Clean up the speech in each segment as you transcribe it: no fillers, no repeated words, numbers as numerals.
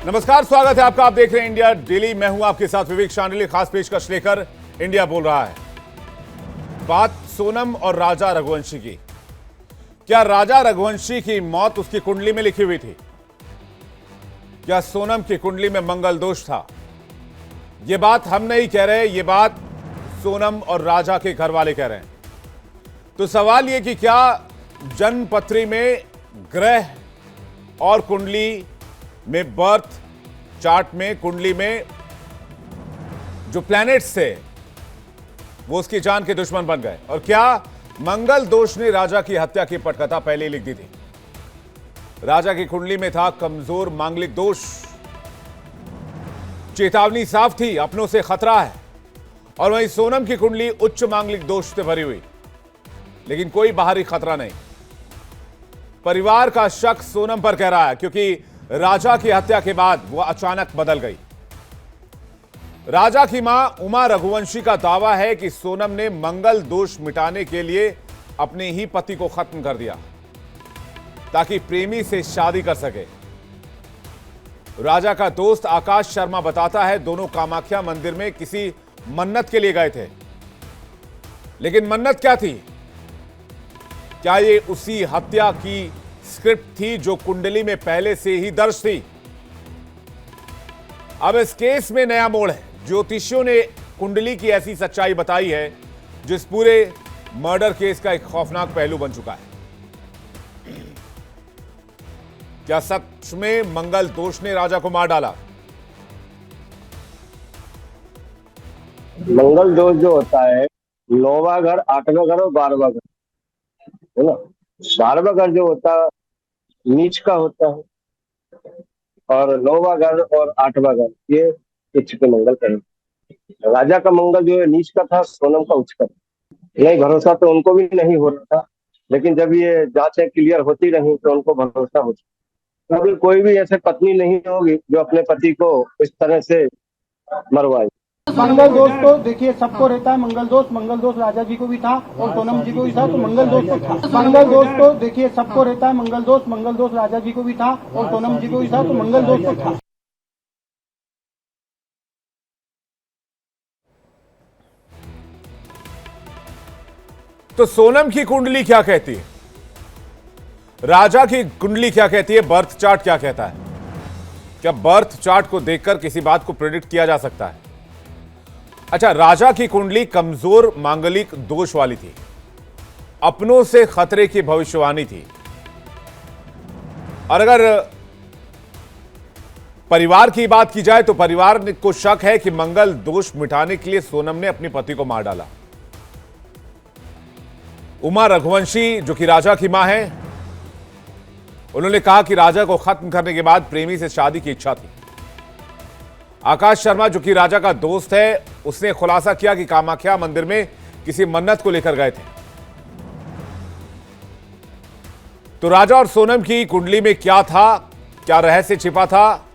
नमस्कार, स्वागत है आपका। आप देख रहे हैं इंडिया डेली। मैं हूं आपके साथ विवेक शांडिल्य। खास पेशकश लेकर इंडिया बोल रहा है। बात सोनम और राजा रघुवंशी की। क्या राजा रघुवंशी की मौत उसकी कुंडली में लिखी हुई थी? क्या सोनम की कुंडली में मंगल दोष था? यह बात हम नहीं कह रहे, यह बात सोनम और राजा के घर वाले कह रहे हैं। तो सवाल यह कि क्या जन्मपत्री में ग्रह और कुंडली में, बर्थ चार्ट में, कुंडली में जो प्लैनेट्स थे वो उसकी जान के दुश्मन बन गए? और क्या मंगल दोष ने राजा की हत्या की पटकथा पहले ही लिख दी थी? राजा की कुंडली में था कमजोर मांगलिक दोष। चेतावनी साफ थी, अपनों से खतरा है। और वहीं सोनम की कुंडली उच्च मांगलिक दोष से भरी हुई, लेकिन कोई बाहरी खतरा नहीं। परिवार का शक सोनम पर कह रहा है, क्योंकि राजा की हत्या के बाद वो अचानक बदल गई। राजा की मां उमा रघुवंशी का दावा है कि सोनम ने मंगल दोष मिटाने के लिए अपने ही पति को खत्म कर दिया ताकि प्रेमी से शादी कर सके। राजा का दोस्त आकाश शर्मा बताता है, दोनों कामाख्या मंदिर में किसी मन्नत के लिए गए थे। लेकिन मन्नत क्या थी? क्या ये उसी हत्या की स्क्रिप्ट थी जो कुंडली में पहले से ही दर्ज थी? अब इस केस में नया मोड़ है। ज्योतिषियों ने कुंडली की ऐसी सच्चाई बताई है जो इस पूरे मर्डर केस का एक खौफनाक पहलू बन चुका है। क्या सच में मंगल दोष ने राजा को मार डाला? मंगल दोष जो होता है, 9वां घर, 8वां घर और 12वां घर, है ना। 12वां घर जो होता है नीच का होता है, और 9वां घर और 8वां घर ये उच्च के मंगल कहेंगे। राजा का मंगल जो है नीच का था, सोनम का उच्च का था। नहीं, भरोसा तो उनको भी नहीं हो रहा था, लेकिन जब ये जांचें क्लियर होती रही तो उनको भरोसा हो। कभी कोई भी ऐसे पत्नी नहीं होगी जो अपने पति को इस तरह से मरवाए। मंगल दोष तो देखिए सबको रहता है। मंगल दोष राजा जी को भी था और सोनम जी को भी था, तो मंगल दोष तो था। मंगल दोष तो देखिए सबको रहता है। मंगल दोष राजा जी को भी था और सोनम जी को भी था, तो मंगल दोष तो था। तो सोनम की कुंडली क्या कहती है? राजा की कुंडली क्या कहती है? बर्थ चार्ट क्या कहता है? क्या बर्थ चार्ट को देखकर किसी बात को प्रेडिक्ट किया जा सकता है? अच्छा, राजा की कुंडली कमजोर मांगलिक दोष वाली थी, अपनों से खतरे की भविष्यवाणी थी। और अगर परिवार की बात की जाए तो परिवार को शक है कि मंगल दोष मिटाने के लिए सोनम ने अपने पति को मार डाला। उमा रघुवंशी जो कि राजा की मां है, उन्होंने कहा कि राजा को खत्म करने के बाद प्रेमी से शादी की इच्छा थी। आकाश शर्मा जो कि राजा का दोस्त है, उसने खुलासा किया कि कामाख्या मंदिर में किसी मन्नत को लेकर गए थे। तो राजा और सोनम की कुंडली में क्या था, क्या रहस्य छिपा था,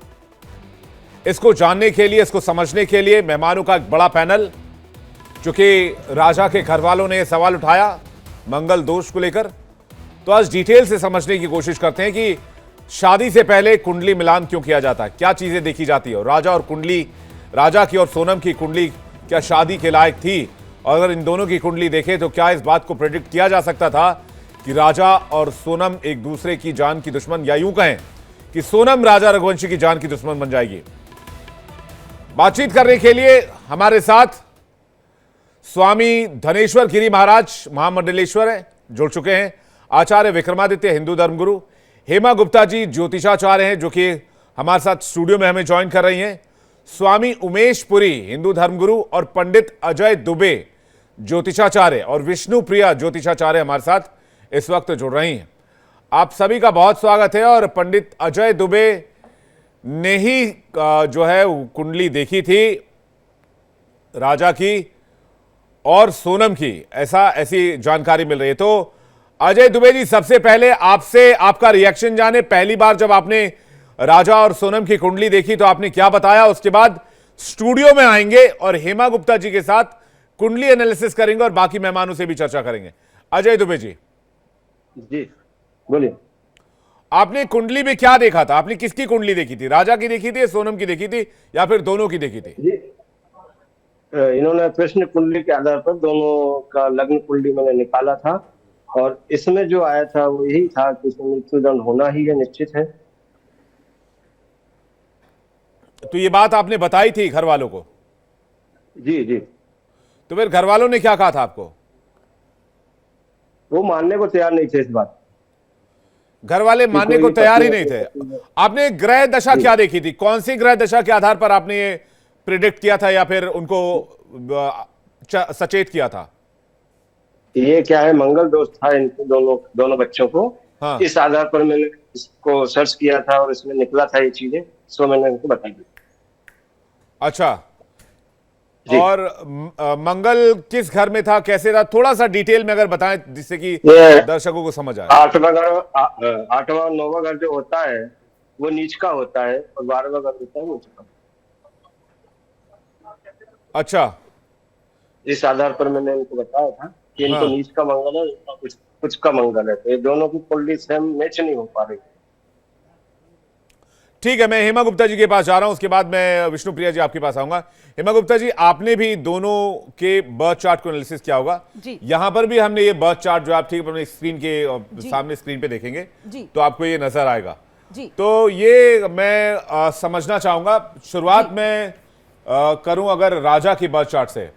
इसको जानने के लिए, इसको समझने के लिए मेहमानों का एक बड़ा पैनल, चूंकि राजा के घर वालों ने यह सवाल उठाया मंगल दोष को लेकर। तो आज डिटेल से समझने की कोशिश करते हैं कि शादी से पहले कुंडली मिलान क्यों किया जाता है, क्या चीजें देखी जाती है। और राजा की और सोनम की कुंडली क्या शादी के लायक थी? और अगर इन दोनों की कुंडली देखें तो क्या इस बात को प्रेडिक्ट किया जा सकता था कि राजा और सोनम एक दूसरे की जान की दुश्मन, या यूं कहें कि सोनम राजा रघुवंशी की जान की दुश्मन बन जाएगी? बातचीत करने के लिए हमारे साथ स्वामी धनेश्वर गिरी महाराज महामंडलेश्वर है, जुड़ चुके हैं। आचार्य विक्रमादित्य हिंदू धर्मगुरु, हेमा गुप्ता जी ज्योतिषाचार्य हैं जो कि हमारे साथ स्टूडियो में हमें ज्वाइन कर रही हैं। स्वामी उमेश पुरी हिंदू धर्मगुरु और पंडित अजय दुबे ज्योतिषाचार्य और विष्णु प्रिया ज्योतिषाचार्य हमारे साथ इस वक्त जुड़ रही हैं। आप सभी का बहुत स्वागत है। और पंडित अजय दुबे ने ही जो है कुंडली देखी थी राजा की और सोनम की, ऐसी जानकारी मिल रही है। तो अजय दुबे जी, सबसे पहले आपसे आपका रिएक्शन जाने। पहली बार जब आपने राजा और सोनम की कुंडली देखी तो आपने क्या बताया? उसके बाद स्टूडियो में आएंगे और हेमा गुप्ता जी के साथ कुंडली एनालिसिस करेंगे और बाकी मेहमानों से भी चर्चा करेंगे। अजय दुबे जी जी बोलिए। आपने कुंडली में क्या देखा था? आपने किसकी कुंडली देखी थी? राजा की देखी थी, सोनम की देखी थी, या फिर दोनों की देखी थी? जी, इन्होंने प्रश्न कुंडली के आधार पर दोनों का लग्न कुंडली मैंने निकाला था, और इसमें जो आया था वो यही था कि इसमें मृत्युदंड होना ही है, निश्चित है। तो ये बात आपने बताई थी घर वालों को? जी जी। तो फिर घर वालों ने क्या कहा था आपको? वो मानने को तैयार नहीं थे इस बात घर वाले मानने को तैयार ही नहीं थे। आपने ग्रह दशा क्या देखी थी? कौन सी ग्रह दशा के आधार पर आपने ये प्रिडिक्ट किया था या फिर उनको सचेत किया था? ये क्या है, मंगल दोष था इनको, दोनों बच्चों को। हाँ। इस आधार पर मैंने इसको सर्च किया था और इसमें निकला था ये चीजें, सो मैंने इनको बताई। अच्छा। जी। और मंगल किस घर में था, कैसे था? थोड़ा सा डिटेल में अगर बताएं जिससे कि ये दर्शकों को समझ आए। आठवां और नौवां घर जो होता है वो नीच का होता है, और 12वां घर होता है ऊंच का। अच्छा। इस आधार पर मैंने इनको बताया था कि इनको हाँ। नीच का मंगल है, इनका कुछ का मंगल है, तो ये दोनों की कुंडली सेम मैच नहीं हो पा रही। ठीक है, मैं हेमा गुप्ता जी के पास जा रहा हूं, उसके बाद मैं विष्णुप्रिया जी आपके पास आऊंगा। हेमा गुप्ता जी, आपने भी दोनों के बर्थ चार्ट को एनालिसिस किया होगा जी। यहां पर भी हमने ये बर्थ चार्ट जो आप ठीक अपने स्क्रीन के सामने स्क्रीन पे देखेंगे जी। तो आपको ये नजर आएगा। जी। तो ये मैं समझना चाहूंगा, शुरुआत में करूं अगर राजा की बर्थ चार्ट से,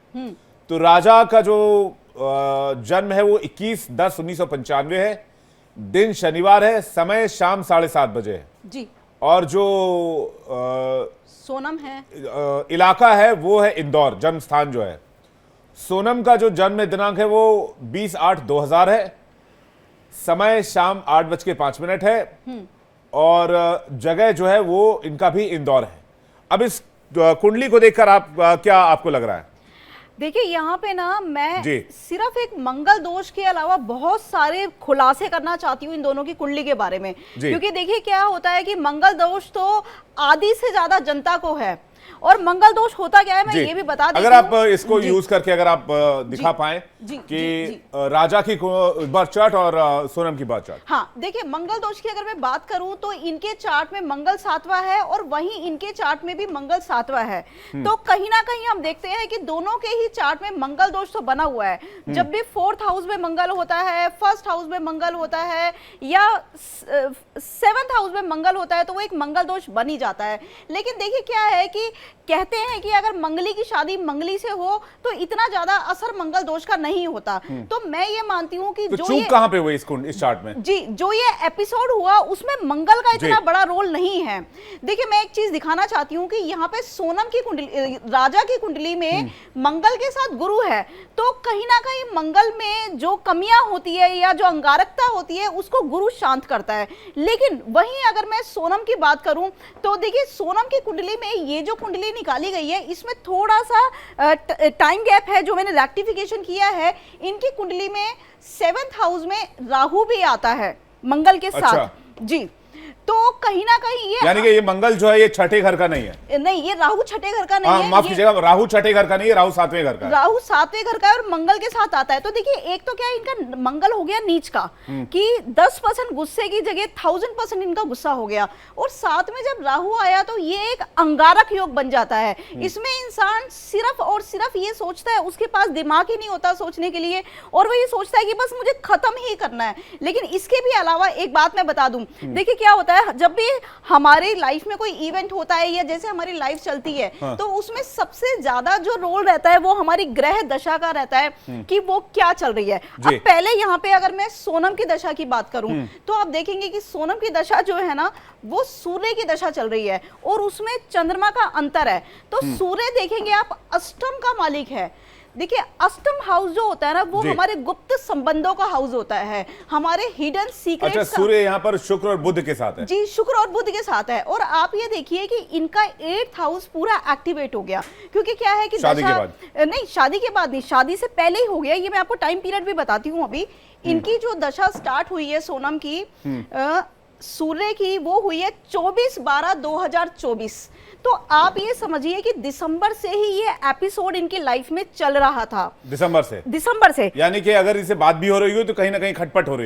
तो राजा का जो जन्म है वो 21/10/1995 है, दिन शनिवार है, समय शाम 7:30 बजे है, जी। और जो सोनम है, इलाका है वो है इंदौर, जन्म स्थान जो है। सोनम का जो जन्म दिनांक है वो 20/8/2000 है, समय शाम 8:05 है, और जगह जो है वो इनका भी इंदौर है। अब इस कुंडली को देखकर आप क्या आपको लग रहा है? देखिए यहाँ पे ना मैं जी। सिर्फ एक मंगल दोष के अलावा बहुत सारे खुलासे करना चाहती हूँ इन दोनों की कुंडली के बारे में, क्योंकि देखिए क्या होता है कि मंगल दोष तो आधी से ज्यादा जनता को है, और मंगल दोष होता क्या है मैं ये भी बता देती हूँ। अगर आप इसको यूज करके अगर आप दिखा पाए कि राजा की बर्थ चार्ट और सोनम की बर्थ चार्ट। हाँ, देखिए मंगल दोष की अगर मैं बात करूं तो इनके चार्ट में मंगल 7वां है, और वहीं इनके चार्ट में भी मंगल 7वां है। तो कहीं ना कहीं हम देखते हैं कि दोनों के ही चार्ट में मंगल दोष तो बना हुआ है। जब भी 4th हाउस में मंगल होता है, 1st हाउस में मंगल होता है, या 7th हाउस में मंगल होता है, तो वो एक मंगल दोष बन ही जाता है। लेकिन देखिए क्या है कि कहते हैं कि अगर मंगली की शादी मंगली से हो तो इतना ज्यादा असर मंगल दोष का नहीं होता। तो मैं ये मानती हूँ कि तो जो चूक कहां पे हुई इस चार्ट में? जी, जो ये एपिसोड हुआ उसमें मंगल का इतना बड़ा रोल नहीं है। देखिए मैं एक चीज दिखाना चाहती हूँ कि यहाँ पे सोनम की कुंडली, राजा की कुंडली में मंगल के साथ गुरु है, तो कहीं ना कहीं मंगल में जो कमियां होती है या जो अंगारकता होती है उसको गुरु शांत करता है। लेकिन वहीं अगर मैं सोनम की बात करूं तो देखिए सोनम की कुंडली में ये जो कुंडली निकाली गई है इसमें थोड़ा सा टाइम गैप है जो मैंने रेक्टिफिकेशन किया है। इनकी कुंडली में 7th हाउस में राहु भी आता है मंगल के साथ। जी, तो कहीं ना कहीं ये यानी कि ये मंगल जो है ये छठे घर का नहीं है। नहीं, ये राहु छठे घर का नहीं है। माफ कीजिएगा, राहु छठे घर का नहीं है, राहु 7वें घर का है। राहु 7वें घर का है और मंगल के साथ आता है। तो देखिए एक तो क्या इनका मंगल हो गया नीच का कि 10% गुस्से की जगह 1000% इनका गुस्सा हो गया, और साथ में जब राहु आया तो ये एक अंगारक योग बन जाता है। इसमें इंसान सिर्फ और सिर्फ ये सोचता है, उसके पास दिमाग ही नहीं होता सोचने के लिए, और वो ये सोचता है कि बस मुझे खत्म ही करना है। लेकिन इसके भी अलावा एक बात मैं बता दूं, देखिए क्या होता है जब भी हमारी लाइफ में कोई इवेंट होता है या जैसे हमारी लाइफ चलती है, तो उसमें सबसे ज्यादा जो रोल रहता है वो हमारी ग्रह दशा का रहता है कि वो क्या चल रही है। अब पहले यहाँ पे अगर मैं सोनम की दशा की बात करूं तो आप देखेंगे कि सोनम की दशा जो है ना वो सूर्य की दशा चल रही है, और उसमें चंद्रमा का अंतर है। तो सूर्य देखेंगे आप अष्टम का मालिक है। देखिए अष्टम हाउस जो होता है ना वो हमारे गुप्त संबंधों का हाउस होता है, हमारे हिडन सीक्रेट्स। अच्छा, सूर्य यहाँ पर शुक्र और बुध के साथ है। जी, शुक्र और बुध के साथ है। और आप ये देखिए कि इनका 8th हाउस पूरा एक्टिवेट हो गया, क्योंकि क्या है कि शादी के बाद नहीं, शादी के बाद नहीं, शादी से पहले ही हो गया। ये मैं आपको टाइम पीरियड भी बताती हूँ। अभी इनकी जो दशा स्टार्ट हुई है सोनम की सूर्य की वो हुई है 24/12/2024। तो आप ये समझिए कि दिसंबर से ही ये एपिसोड इनकी लाइफ में चल रहा था। दिसंबर से यानी कि अगर इसे बात भी हो रही होगी तो कहीं ना कहीं खटपट हो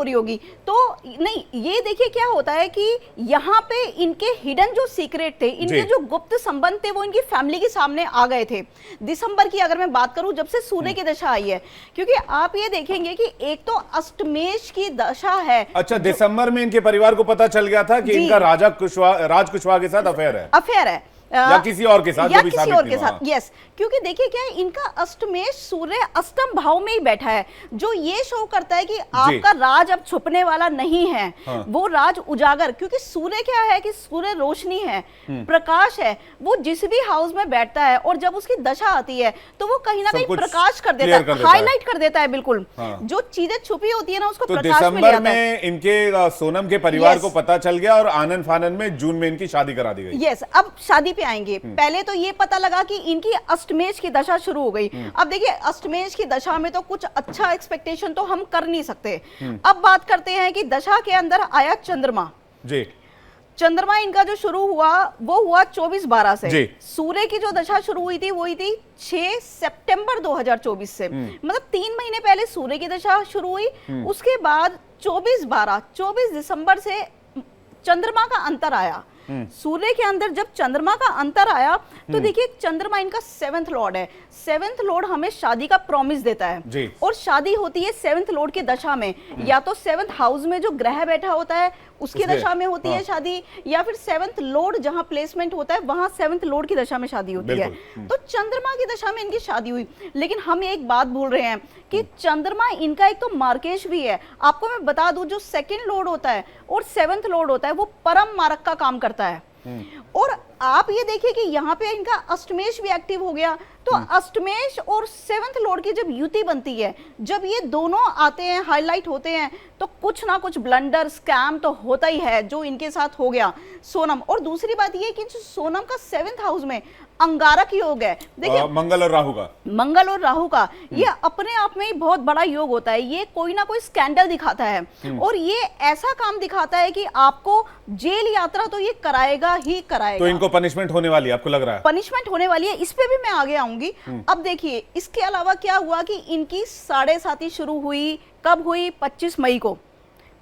रही होगी। तो नहीं, ये देखिए क्या होता है कि यहाँ पे इनके हिडन जो सीक्रेट थे, इनके जो गुप्त संबंध थे, वो इनकी फैमिली के सामने आ गए थे। दिसंबर की अगर मैं बात करूं, जब से सूर्य की दशा आई है, क्योंकि आप ये देखेंगे कि एक तो अष्टमेश की दशा है। अच्छा, दिसंबर में इनके परिवार को पता चल गया था कि इनका राज कुशवाहा के साथ अफेयर है या किसी और के साथ, यस। क्योंकि देखिए क्या है, इनका अष्टमेश सूर्य अष्टम भाव में ही बैठा है, जो ये शो करता है कि आपका राज अब छुपने वाला नहीं है। हाँ। वो राज उजागर, क्योंकि सूर्य क्या है कि सूर्य रोशनी है, प्रकाश है। वो जिस भी हाउस में बैठता है और जब उसकी दशा आती है तो वो कहीं ना कहीं प्रकाश कर देता है, हाईलाइट कर देता है बिल्कुल। हाँ। जो चीजें छुपी होती है ना, उसको प्रकाश में ले आता है। दिसंबर में इनके सोनम के परिवार को पता चल गया और आनंद फानन में जून में इनकी शादी करा दी गई। यस, अब शादी पे आएंगे। पहले तो ये पता लगा कि इनकी अष्टमेश की दशा शुरू हो गई। अब देखिए, अष्टमेश की दशा में तो कुछ अच्छा एक्सपेक्टेशन तो हम कर नहीं सकते। अब बात करते हैं कि दशा के अंदर आया चंद्रमा जी। चंद्रमा इनका जो शुरू हुआ वो हुआ 24/12 से। सूर्य की जो दशा शुरू हुई थी वो हुई थी 6 सितंबर 2024 से। मतलब 3 महीने पहले सूर्य की दशा शुरू हुई। उसके बाद 24 दिसंबर से चंद्रमा का अंतर आया। सूर्य के अंदर जब चंद्रमा का अंतर आया तो देखिए, चंद्रमा इनका 7th लॉर्ड है। 7th लॉर्ड हमें शादी का प्रॉमिस देता है, और शादी होती है 7th लॉर्ड की दशा में। या तो 7th हाउस में जो ग्रह बैठा होता है उसकी दशा में होती है शादी, या फिर 7th लॉर्ड जहां प्लेसमेंट होता है वहां 7th लॉर्ड की दशा में शादी होती है। तो चंद्रमा की दशा में इनकी शादी हुई। लेकिन हम एक बात भूल रहे हैं कि चंद्रमा इनका एक तो मार्केश भी है। आपको मैं बता दूं, जो 2nd लॉर्ड होता है और 7th लॉर्ड होता है वो परम मारक का काम करता है। और आप ये देखिए कि यहाँ पे इनका अष्टमेश भी एक्टिव हो गया। तो अष्टमेश और 7th लॉर्ड की जब युति बनती है, जब ये दोनों आते हैं, हाईलाइट होते हैं, तो कुछ ना कुछ ब्लंडर, स्कैम तो होता ही है, जो इनके साथ हो गया सोनम। और दूसरी बात ये कि जो सोनम का 7th हाउस में अंगारक योग है, देखिए मंगल और राहु का ये अपने आप में ही बहुत बड़ा योग होता है। ये कोई ना कोई स्कैंडल दिखाता है, और ये ऐसा काम दिखाता है कि आपको जेल यात्रा तो ये कराएगा ही कराएगा। तो इनको पनिशमेंट होने वाली है, आपको लग रहा है? पनिशमेंट होने वाली है, इस पे भी मैं आगे आऊंगी। अब देखिए, इसके अलावा क्या हुआ कि इनकी 7.5 शुरू हुई, कब हुई? 25 मई को,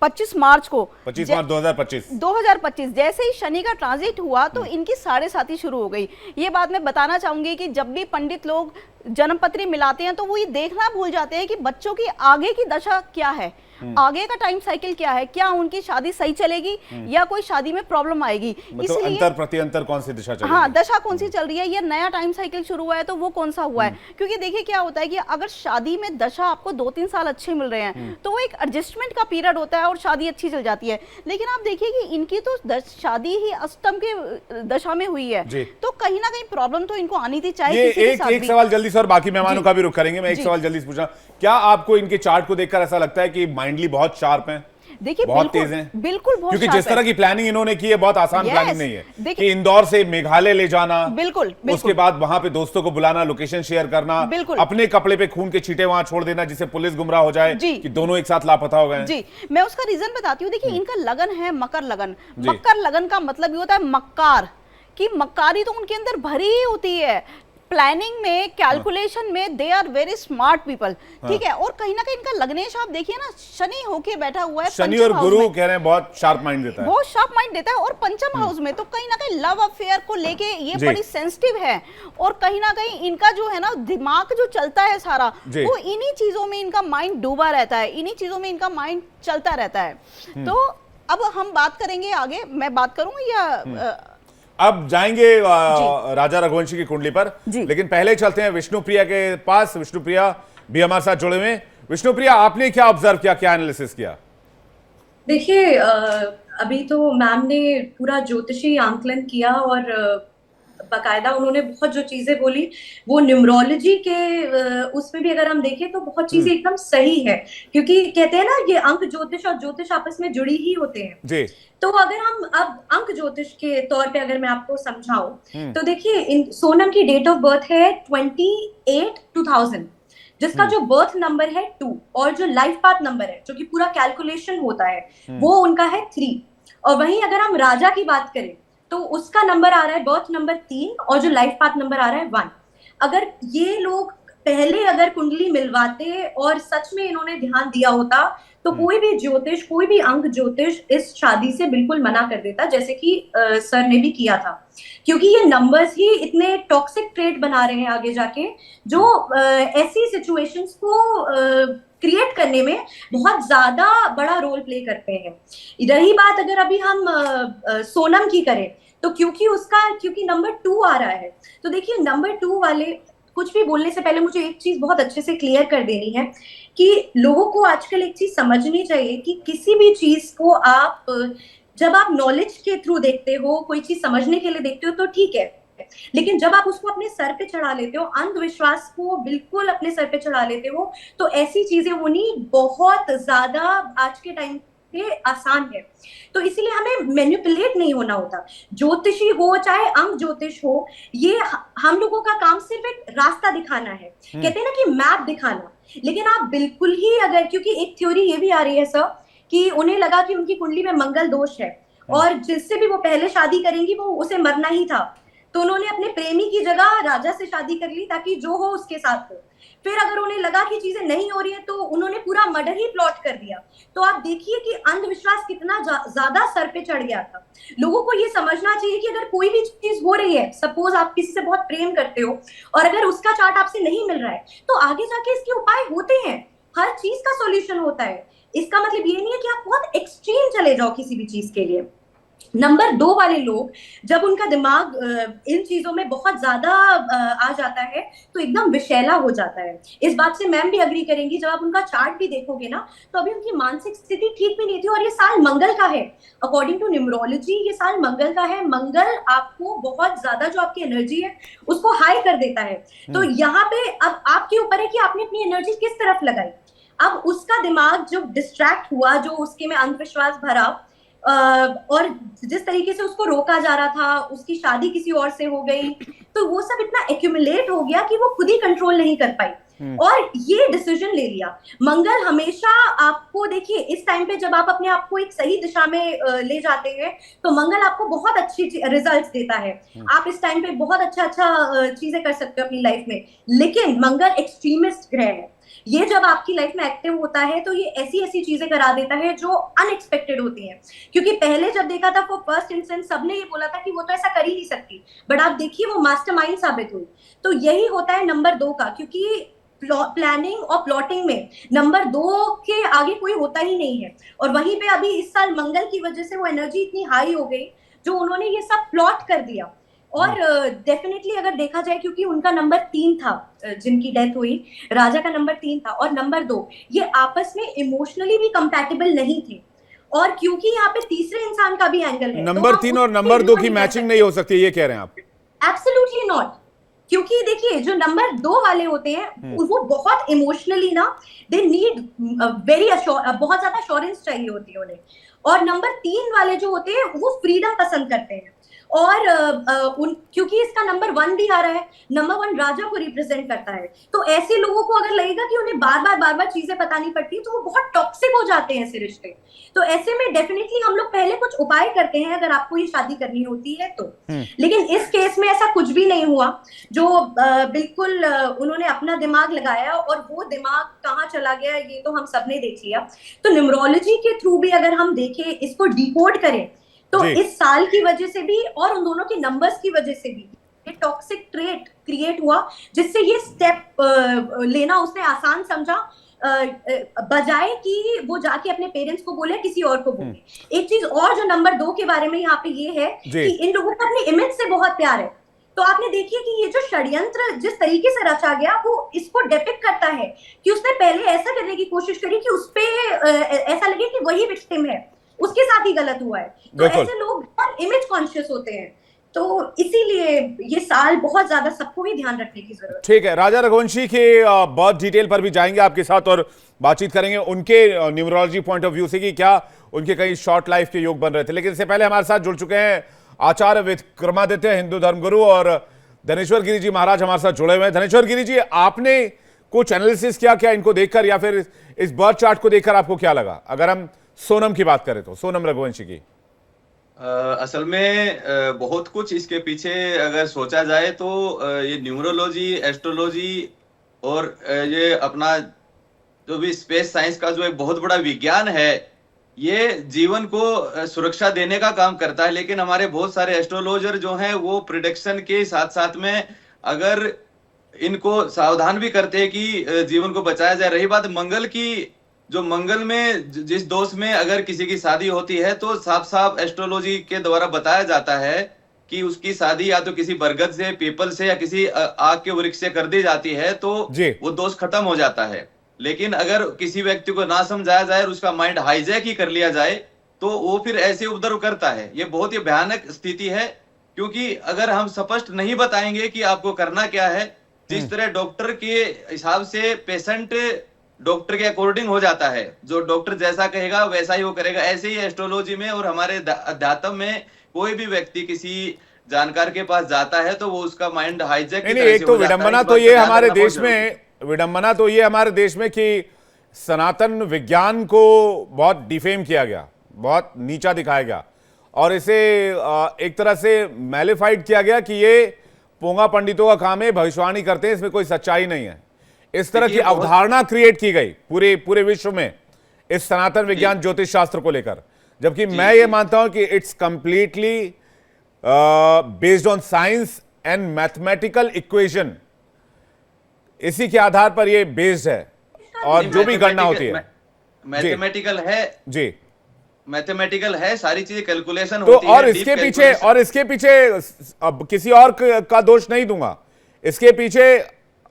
25 मार्च को, 25 मार्च 2025 जैसे ही शनि का ट्रांजिट हुआ तो इनकी 7.5 शुरू हो गई। ये बात मैं बताना चाहूंगी कि जब भी पंडित लोग जन्मपत्री मिलाते हैं तो वो ये देखना भूल जाते हैं कि बच्चों की आगे की दशा क्या है, आगे का टाइम साइकिल क्या है, क्या उनकी शादी सही चलेगी या कोई शादी में प्रॉब्लम आएगी। मतलब अंतर प्रत्यंतर कौन सी दशा चल रही है? हाँ, दशा कौन सी चल रही है, ये नया टाइम साइकिल शुरू हुआ है तो वो कौन सा हुआ है। क्योंकि देखिए क्या होता है कि अगर शादी में दशा आपको 2-3 साल अच्छे मिल रहे हैं तो वो एक एडजस्टमेंट का पीरियड होता है और शादी अच्छी चल जाती है। लेकिन आप देखिए कि इनकी तो शादी ही अष्टम के दशा में हुई है, तो कहीं ना कहीं प्रॉब्लम तो इनको आनी थी। चाहे एक सवाल जल्दी से, और बाकी मेहमानों का भी रुख करेंगे। मैं एक सवाल जल्दी से पूछना, क्या आपको इनके चार्ट को देखकर ऐसा लगता है कि माइंडली बहुत शार्प हैं? देखिए, बहुत तेज हैं, बिल्कुल बहुत, क्योंकि जिस तरह की प्लानिंग इन्होंने की है बहुत आसान प्लानिंग नहीं है कि इंदौर से मेघालय ले जाना, बिल्कुल उसके बाद वहां पे दोस्तों को बुलाना, लोकेशन शेयर करना, अपने कपड़े पे खून के छींटे वहां छोड़ देना जिससे पुलिस गुमराह हो जाए कि दोनों एक साथ लापता हो गए। जी, मैं उसका रीजन बताती हूँ। देखिए, इनका लगन है मकर लगन। मकर लगन का मतलब ये होता है मक्कार, कि मक्कारी तो उनके अंदर भरी ही होती है। प्लानिंग में, कैलकुलेशन में they are very smart people, ठीक है। और कहीं ना कहीं इनका लग्नेश आप देखिए ना, शनि होके बैठा हुआ है। शनि और गुरु कह रहे हैं बहुत शार्प माइंड देता है, बहुत शार्प माइंड देता है। और पंचम हाउस में तो कहीं ना कहीं लव अफेयर को लेके ये बड़ी सेंसिटिव है। और कहीं ना कहीं इनका जो है ना दिमाग जो चलता है सारा, वो इन्हीं चीजों में इनका माइंड डूबा रहता है, इन्हीं चीजों में इनका माइंड चलता रहता है। तो अब हम बात करेंगे आगे, मैं बात करूं या अब जाएंगे राजा रघुवंशी की कुंडली पर, लेकिन पहले चलते हैं विष्णुप्रिया के पास। विष्णुप्रिया भी हमारे साथ जुड़े हुए हैं। विष्णुप्रिया, आपने क्या ऑब्जर्व किया, क्या एनालिसिस किया? देखिए, अभी तो मैम ने पूरा ज्योतिषी आंकलन किया और बाकायदा उन्होंने बहुत जो चीजें बोली वो न्यूमरोलॉजी के उसमें भी अगर हम देखें तो बहुत चीजें एकदम सही है, क्योंकि कहते हैं ना ये अंक ज्योतिष और ज्योतिष आपस में जुड़ी ही होते हैं जी। तो अगर हम अब अंक ज्योतिष के तौर पे अगर मैं आपको समझाऊं तो देखिए, सोनम की डेट ऑफ बर्थ है 28/2000, जिसका जो बर्थ नंबर है 2 और जो लाइफ पाथ नंबर है जो कि पूरा कैलकुलेशन होता है वो उनका है 3। और वहीं अगर हम राजा की बात करें तो उसका नंबर आ रहा है बर्थ नंबर 3 और जो लाइफ पाथ नंबर आ रहा है 1। अगर ये लोग पहले अगर कुंडली मिलवाते और सच में इन्होंने ध्यान दिया होता तो कोई भी ज्योतिष, कोई भी अंग ज्योतिष इस शादी से बिल्कुल मना कर देता, जैसे कि सर ने भी किया था। क्योंकि ये नंबर्स ही इतने टॉक्सिक ट्रेड बना रहे हैं आगे जाके, जो ऐसी सिचुएशंस को क्रिएट करने में बहुत ज्यादा बड़ा रोल प्ले करते हैं। रही बात अगर अभी हम सोनम की करें तो क्योंकि नंबर 2 आ रहा है, तो देखिए नंबर 2 वाले, कुछ भी बोलने से पहले मुझे एक चीज बहुत अच्छे से क्लियर कर देनी है कि लोगों को आजकल एक चीज समझनी चाहिए कि किसी भी चीज को आप जब आप नॉलेज के थ्रू देखते हो, कोई चीज समझने के लिए देखते हो तो ठीक है, लेकिन जब आप उसको अपने सर पे चढ़ा लेते हो, अंधविश्वास को बिल्कुल अपने सर पे चढ़ा लेते हो, तो ऐसी चीजें होनी बहुत ज्यादा आज के टाइम पे आसान है। तो इसीलिए हमें मैनिपुलेट नहीं होना होता। ज्योतिषी हो चाहे अंग ज्योतिष हो, ये हम लोगों का काम सिर्फ एक रास्ता दिखाना है, कहते हैं ना कि मैप दिखाना। लेकिन आप बिल्कुल ही अगर, क्योंकि एक थ्योरी ये भी आ रही है सर कि उन्हें लगा कि उनकी कुंडली में मंगल दोष है और जिससे भी वो पहले शादी करेंगी वो उसे मरना ही था, तो उन्होंने अपने प्रेमी की जगह राजा से शादी कर ली ताकि जो हो उसके साथ हो। फिर अगर उन्हें लगा कि चीजें नहीं हो रही है तो उन्होंने पूरा मर्डर ही प्लॉट कर दिया। तो आप देखिए कि अंधविश्वास कितना ज्यादा सर पे चढ़ गया था। लोगों को ये समझना चाहिए कि अगर कोई भी चीज हो रही है, सपोज आप किसी से बहुत प्रेम करते हो और अगर उसका चार्ट आपसे नहीं मिल रहा है तो आगे जाके इसके उपाय होते हैं, हर चीज का सॉल्यूशन होता है। इसका मतलब ये नहीं है कि आप बहुत एक्सट्रीम चले जाओ किसी भी चीज के लिए। नंबर 2 वाले लोग जब उनका दिमाग इन चीजों में बहुत ज्यादा आ जाता है तो एकदम विषैला हो जाता है। इस बात से मैम भी अग्री करेंगी, जब आप उनका चार्ट भी देखोगे ना तो अभी उनकी मानसिक स्थिति ठीक भी नहीं थी। और ये साल मंगल का है, अकॉर्डिंग टू न्यूमरोलॉजी ये साल मंगल का है। मंगल आपको बहुत ज्यादा जो आपकी एनर्जी है उसको हाई कर देता है। तो यहाँ पे अब आपके ऊपर है कि आपने अपनी एनर्जी किस तरफ लगाई। अब उसका दिमाग जो डिस्ट्रैक्ट हुआ, जो उसके में अंधविश्वास भरा और जिस तरीके से उसको रोका जा रहा था, उसकी शादी किसी और से हो गई, तो वो सब इतना एक्यूमुलेट हो गया कि वो खुद ही कंट्रोल नहीं कर पाई और ये डिसीजन ले लिया। मंगल हमेशा आपको, देखिए इस टाइम पे जब आप अपने आप को एक सही दिशा में ले जाते हैं तो मंगल आपको बहुत अच्छी रिजल्ट्स देता है। आप इस टाइम पे बहुत अच्छा चीजें कर सकते हो अपनी लाइफ में। लेकिन मंगल एक्सट्रीमिस्ट ग्रह है, ये जब आपकी लाइफ में एक्टिव होता है तो ये ऐसी ऐसी चीजें करा देता है जो अनएक्सपेक्टेड होती हैं। क्योंकि पहले जब देखा था फॉर फर्स्ट इंस्टेंस सबने ये बोला था कि वो तो ऐसा कर ही नहीं सकती, बट आप देखिए वो मास्टरमाइंड साबित हुई। तो यही होता है नंबर 2 का, क्योंकि प्लानिंग और प्लॉटिंग में नंबर 2 के आगे कोई होता ही नहीं है। और वहीं पे अभी इस साल मंगल की वजह से वो एनर्जी इतनी हाई हो गई जो उन्होंने ये सब प्लॉट कर दिया। और डेफिनेटली अगर देखा जाए, क्योंकि उनका नंबर 3 था, जिनकी डेथ हुई राजा का नंबर 3 था और नंबर 2, ये आपस में इमोशनली भी कंपैटिबल नहीं थे। और क्योंकि यहाँ पे तीसरे इंसान का भी एंगल है, नंबर 3 और नंबर 2 की मैचिंग नहीं हो सकती, ये कह रहे हैं आप? Absolutely not. क्योंकि देखिए जो नंबर 2 वाले होते हैं वो बहुत इमोशनली ना, दे नीड वेरी बहुत ज्यादा अश्योरेंस चाहिए होती है उन्हें। और नंबर 3 वाले जो होते हैं वो फ्रीडम पसंद करते हैं। और क्योंकि इसका नंबर 1 भी आ रहा है, नंबर 1 राजा को रिप्रेजेंट करता है, तो ऐसे लोगों को अगर लगेगा कि उन्हें बार बार चीजें पता नहीं पड़ती तो वो बहुत टॉक्सिक हो जाते हैं ऐसे रिश्ते। तो ऐसे में डेफिनेटली हम लोग पहले कुछ उपाय करते हैं अगर आपको ये शादी करनी होती है तो। लेकिन इस केस में ऐसा कुछ भी नहीं हुआ, जो बिल्कुल उन्होंने अपना दिमाग लगाया और वो दिमाग कहाँ चला गया ये तो हम सबने देख लिया। तो न्यूमरोलॉजी के थ्रू भी अगर हम देखें, इसको डिकोड करें, तो इस साल की वजह से भी और उन दोनों के नंबर्स की वजह से भी ये टॉक्सिक ट्रेट क्रिएट हुआ, जिससे ये स्टेप लेना उसने आसान समझा, बजाय कि वो जाके अपने पेरेंट्स को बोले किसी और को बोले। एक चीज और जो नंबर 2 के बारे में यहाँ पे ये है कि इन लोगों को अपनी इमेज से बहुत प्यार है। तो आपने देखिए कि ये जो षड्यंत्र जिस तरीके से रचा गया वो इसको डिपिक्ट करता है कि उसने पहले ऐसा करने की कोशिश करी कि उस पे ऐसा लगे कि वही विक्टिम है, उसके साथ ही गलत हुआ है। तो ऐसे लोग बहुत इमेज कॉन्शियस होते हैं, तो इसीलिए ये साल बहुत ज्यादा सबको भी ध्यान रखने की जरूरत है। ठीक है, राजा रघुवंशी के बर्थ डिटेल पर भी जाएंगे आपके साथ और बातचीत करेंगे उनके न्यूमरोलॉजी पॉइंट ऑफ व्यू से कि क्या उनके कई शॉर्ट लाइफ के योग बन रहे थे। लेकिन इससे पहले हमारे साथ जुड़ चुके हैं आचार्य विक्रमादित्य, हिंदू धर्मगुरु, और धनेश्वर गिरी जी महाराज हमारे साथ जुड़े हुए हैं। धनेश्वर गिरी जी, आपने कुछ एनालिसिस किया क्या इनको देखकर, या फिर इस बर्थ चार्ट को देखकर आपको क्या लगा? अगर हम सोनम की बात करें तो सोनम रघुवंशी की। असल में बहुत कुछ इसके पीछे अगर सोचा जाए तो ये न्यूमरोलॉजी, एस्ट्रोलॉजी और ये अपना जो भी स्पेस साइंस का जो एक बहुत बड़ा विज्ञान है, ये जीवन को सुरक्षा देने का काम करता है। लेकिन हमारे बहुत सारे एस्ट्रोलॉजर जो हैं वो प्रिडिक्शन के साथ साथ में अगर इनको सावधान भी करते हैं कि जीवन को बचाया जाए। रही बात मंगल की, जो मंगल में जिस दोष में अगर किसी की शादी होती है तो साफ साफ एस्ट्रोलॉजी के द्वारा बताया जाता है कि उसकी शादी या तो किसी बरगद से, पीपल से या किसी आग के वृक्ष से कर दी जाती है तो वो दोष खत्म हो जाता है। लेकिन अगर किसी व्यक्ति को ना समझाया जाए और उसका माइंड हाईजैक ही कर लिया जाए तो वो फिर ऐसे उपद्रव करता है। ये बहुत ही भयानक स्थिति है, क्योंकि अगर हम स्पष्ट नहीं बताएंगे कि आपको करना क्या है, जिस तरह डॉक्टर के हिसाब से पेशेंट डॉक्टर के अकॉर्डिंग हो जाता है, जो डॉक्टर जैसा कहेगा वैसा ही वो करेगा। ऐसे ही एस्ट्रोलॉजी में और हमारे अध्यात्म में कोई भी व्यक्ति किसी जानकार के पास जाता है तो वो उसका माइंड हाईजैक की तरह से एक तो हो जाता है। विडंबना तो ये हमारे देश में, विडंबना तो ये हमारे देश में कि सनातन विज्ञान को बहुत डिफेम किया गया, बहुत नीचा दिखाया गया और इसे एक तरह से मैलिफाइड किया गया कि ये पोंगा पंडितों का काम है, भविष्यवाणी करते हैं, इसमें कोई सच्चाई नहीं है। इस तरह की अवधारणा क्रिएट की गई पूरे विश्व में इस सनातन विज्ञान ज्योतिष शास्त्र को लेकर, जबकि मैं ये मानता हूं कि it's completely based on science and mathematical equation. इसी के आधार पर ये बेस्ड है और जो भी गणना होती है मैथमेटिकल है जी, मैथमेटिकल है, सारी चीजें कैलकुलेशन तो होती है। और इसके पीछे अब किसी और का दोष नहीं दूंगा, इसके पीछे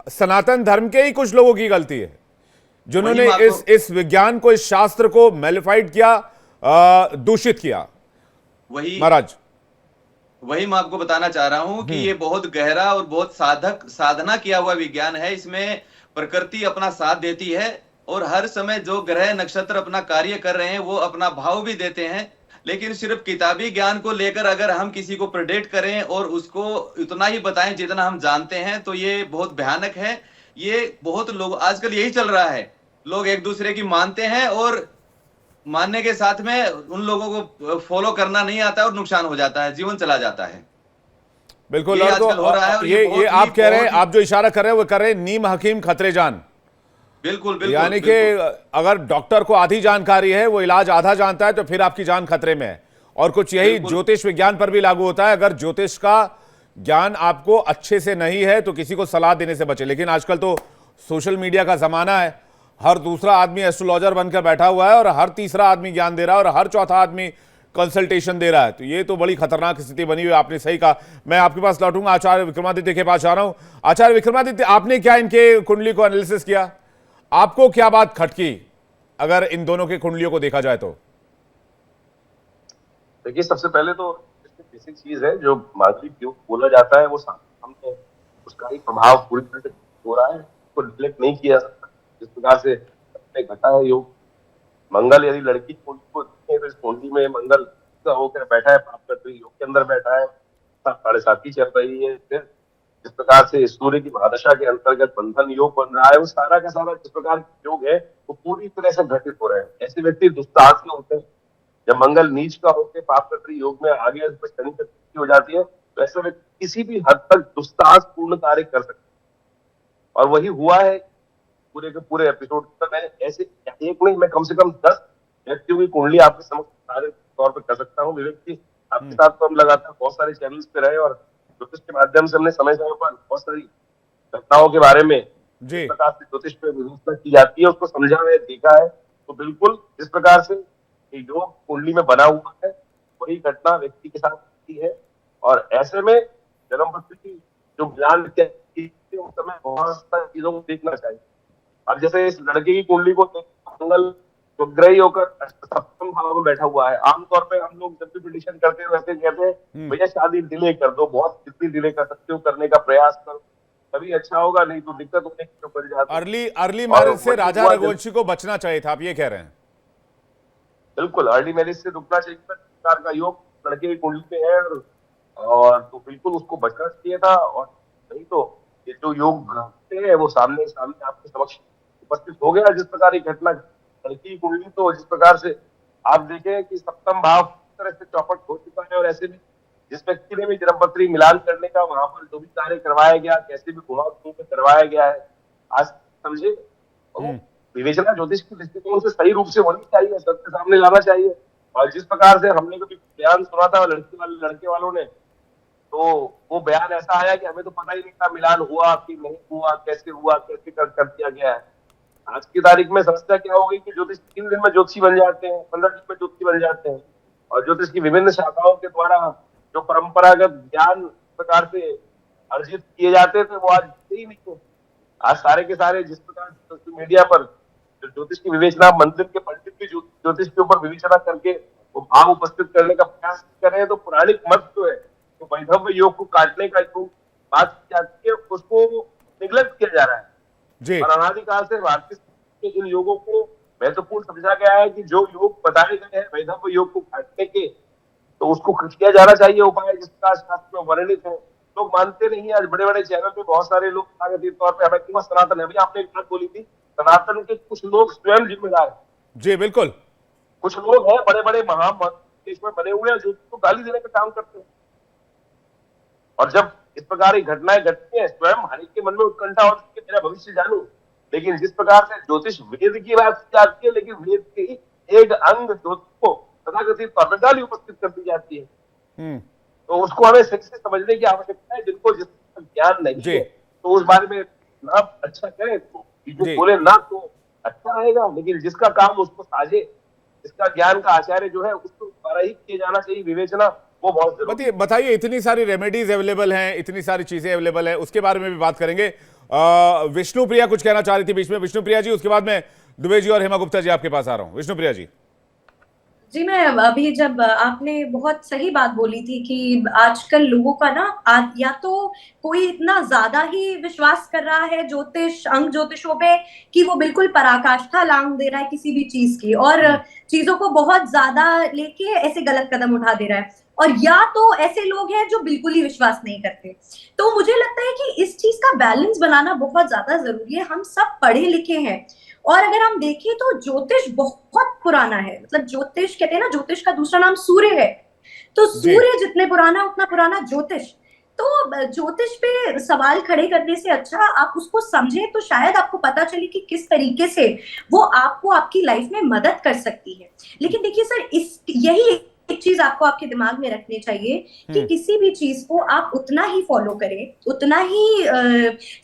सनातन धर्म के ही कुछ लोगों की गलती है जिन्होंने इस विज्ञान को, इस शास्त्र को मैलिफाइड किया, दूषित किया। वही महाराज, वही मैं आपको बताना चाह रहा हूं कि ये बहुत गहरा और बहुत साधना किया हुआ विज्ञान है। इसमें प्रकृति अपना साथ देती है और हर समय जो ग्रह नक्षत्र अपना कार्य कर रहे हैं वो अपना भाव भी देते हैं। लेकिन सिर्फ किताबी ज्ञान को लेकर अगर हम किसी को प्रेडिक्ट करें और उसको उतना ही बताएं जितना हम जानते हैं तो ये बहुत भयानक है। ये बहुत लोग आजकल यही चल रहा है, लोग एक दूसरे की मानते हैं और मानने के साथ में उन लोगों को फॉलो करना नहीं आता और नुकसान हो जाता है, जीवन चला जाता है। बिल्कुल। ये और आजकल हो रहा है और ये आप कह रहे हैं, आप जो इशारा कर रहे हैं वो कर रहे हैं नीम हकीम खतरे जान। बिल्कुल बिल्कुल, यानी कि अगर डॉक्टर को आधी जानकारी है, वो इलाज आधा जानता है, तो फिर आपकी जान खतरे में है। और कुछ यही ज्योतिष विज्ञान पर भी लागू होता है। अगर ज्योतिष का ज्ञान आपको अच्छे से नहीं है तो किसी को सलाह देने से बचे। लेकिन आजकल तो सोशल मीडिया का जमाना है, हर दूसरा आदमी एस्ट्रोलॉजर बनकर बैठा हुआ है और हर तीसरा आदमी ज्ञान दे रहा है और हर चौथा आदमी कंसल्टेशन दे रहा है। तो ये तो बड़ी खतरनाक स्थिति बनी हुई है। आपने सही कहा। मैं आपके पास लौटूंगा, आचार्य विक्रमादित्य के पास जा रहा हूं। आचार्य विक्रमादित्य, आपने क्या इनके कुंडली को एनालिसिस किया? आपको क्या बात खटकी अगर इन दोनों की कुंडलियों को देखा जाए तो? देखिए, सबसे पहले तो बेसिक चीज है जो मांगलिक योग बोला जाता है, वो हमने उसका ही प्रभाव पूरी तरह से हो रहा है, उसको रिफ्लेक्ट नहीं किया सकता। जिस प्रकार से घटा है योग, मंगल यदि लड़की कुंडली को देखें तो इस कुंडली में मंगल का होकर बैठा है, पाप करते योग के अंदर बैठा है, 7.5 चल रही है। फिर जिस प्रकार से सूर्य की महादशा के अंतर्गत बंधन योग बन रहा है, वो सारा का सारा जिस प्रकार योग है वो पूरी तरह से घटित हो रहे हैं। ऐसे व्यक्ति दुस्साहस में होते हैं। जब मंगल नीच का होकर पाप कर्त्री योग में आगे उस पर शनि की हो जाती है तो ऐसे व्यक्ति किसी भी हद तक दुस्साहस पूर्ण कार्य कर सकते हैं। और वही हुआ है पूरे के पूरे एपिसोड में। मैं ऐसे एक नहीं, मैं कम से कम 10 व्यक्तियों की कुंडली आपके समक्ष सारे तौर पर कर सकता हूँ। विवेक जी, आपके साथ तो हम लगातार बहुत सारे चैनल्स पे रहे और ज्योतिष के माध्यम से हमने समय समय पर बहुत सारी घटनाओं के बारे में जिस प्रकार से ज्योतिष पे विवेचना की जाती है उसको समझा है, देखा है। तो बिल्कुल जिस प्रकार से योग कुंडली में बना हुआ है वही घटना व्यक्ति के साथ होती है। और ऐसे में जन्म पत्री की जो ज्ञान उस समय बहुत सारी चीजों को देखना चाहिए। अब जैसे इस लड़के की कुंडली को मंगल ग्रही होकर सप्तम भाव में बैठा हुआ है। आमतौर पे हम लोग जब भी प्रेडिक्शन करते हैं वैसे कहते हैं भैया शादी डिले कर दो, बहुत जितनी डिले कर सकते हो करने का प्रयास करो, तभी अच्छा होगा, नहीं तो दिक्कत होने की तो पड़ जाती है। अर्ली मैरिज से राजा रघुवंशी को बचना चाहिए था, आप ये कह रहे हैं? बिल्कुल, अर्ली मैरिज से रुकना चाहिए था। प्रकार का योग लड़के की कुंडली पे है और तो बिल्कुल उसको बचना चाहिए था। और नहीं तो ये जो योग है वो सामने आपके उपस्थित हो गया। जिस प्रकार की घटना लड़की की कुंडली, तो जिस प्रकार से आप देखें कि सप्तम भाव पूरी तरह से चौपट हो चुका है, और ऐसे में जिस व्यक्ति ने भी जन्मपत्री मिलान करने का वहां पर जो भी कार्य करवाया गया, कैसे भी घुमा करवाया गया है, आज समझे वो विवेचना ज्योतिष की दृष्टिकोण से सही रूप से होनी चाहिए, सबके सामने लाना चाहिए। और जिस प्रकार से हमने कभी बयान सुना था लड़के वालों ने, तो वो बयान ऐसा आया कि हमें तो पता ही नहीं था मिलान हुआ कि नहीं हुआ, कैसे कर दिया गया है। आज की तारीख में समस्या क्या हो गई कि ज्योतिष 3 दिन में ज्योतिषी बन जाते हैं, 15 दिन में ज्योतिषी बन जाते हैं, और ज्योतिष की विभिन्न शाखाओं के द्वारा जो परंपरागत ज्ञान प्रकार से अर्जित किए जाते थे, वो आज ही नहीं है। आज सारे के सारे जिस प्रकार सोशल मीडिया पर ज्योतिष की विवेचना, मंदिर के पंडित भी ज्योतिष के ऊपर विवेचना करके वो भाव उपस्थित करने का प्रयास कर रहे हैं, तो पुराणिक मत जो है, तो वैधव्य योग को काटने का जो बात की जाती है, उसको निग्लेक्ट किया जा रहा है जी। और अनादिकाल से भारतीय के इन योगों को महत्वपूर्ण समझा गया है कि जो योग बताए गए हैं वैधव्य योग को काटने के, तो उसको किया जाना चाहिए उपाय, जिसका शास्त्र में वर्णित है। लोग मानते नहीं है। आज बड़े बड़े चैनल पे बहुत सारे लोग तौर पर हमें सनातन है, अभी आपने एक बात बोली थी, सनातन के कुछ लोग स्वयं जिम्मेदार है। जी बिल्कुल, कुछ लोग हैं बड़े बड़े देश में बने हुए हैं जो तो गाली देने का काम करते हैं, और जब इस प्रकार की घटनाएं घटती है, स्वयं हर एक के मन में उत्कंठा होती है मेरा भविष्य जानूं। लेकिन जिस प्रकार से ज्योतिष वेद की बात की जाती है, लेकिन वेद के ही एक अंग ज्योतिष को तथाकथित तौर पर गाली उपस्थित कर दी जाती है, तो उसको हमें सही से समझने की आवश्यकता है। जिनको जिसका ज्ञान नहीं है, तो उस बारे में ना अच्छा करें, तो बोले ना तो अच्छा रहेगा, लेकिन जिसका काम उसको साझे, इसका ज्ञान का आचार्य जो है, उसको द्वारा ही किया जाना चाहिए विवेचना, वो बहुत जरूरी है। बताइए, इतनी सारी रेमेडीज अवेलेबल हैं, इतनी सारी चीजें अवेलेबल हैं, उसके बारे में भी बात करेंगे। विष्णुप्रिया कुछ कहना चाह रही थी बीच में, विष्णुप्रिया जी, उसके बाद में दुबे जी और हेमा गुप्ता जी आपके पास आ रहा हूं। विष्णुप्रिया जी। जी, मैं अभी जब आपने बहुत सही बात बोली थी कि आजकल लोगों का ना या तो कोई इतना ज्यादा ही विश्वास कर रहा है ज्योतिष, अंग ज्योतिषों पे, कि वो बिल्कुल पराकाष्ठा लांग दे रहा है किसी भी चीज की, और चीजों को बहुत ज्यादा लेके ऐसे गलत कदम उठा दे रहा है, और या तो ऐसे लोग हैं जो बिल्कुल ही विश्वास नहीं करते। तो मुझे लगता है कि इस चीज का बैलेंस बनाना बहुत ज्यादा जरूरी है। हम सब पढ़े लिखे हैं, और अगर हम देखें तो ज्योतिष बहुत पुराना है। मतलब ज्योतिष कहते हैं ना, ज्योतिष का दूसरा नाम सूर्य है, तो सूर्य जितने पुराना उतना पुराना ज्योतिष। तो ज्योतिष पे सवाल खड़े करने से अच्छा आप उसको समझें, तो शायद आपको पता चले कि किस तरीके से वो आपको आपकी लाइफ में मदद कर सकती है। लेकिन देखिए सर, यही एक चीज आपको आपके दिमाग में रखनी चाहिए कि किसी भी चीज को आप उतना ही फॉलो करें, उतना ही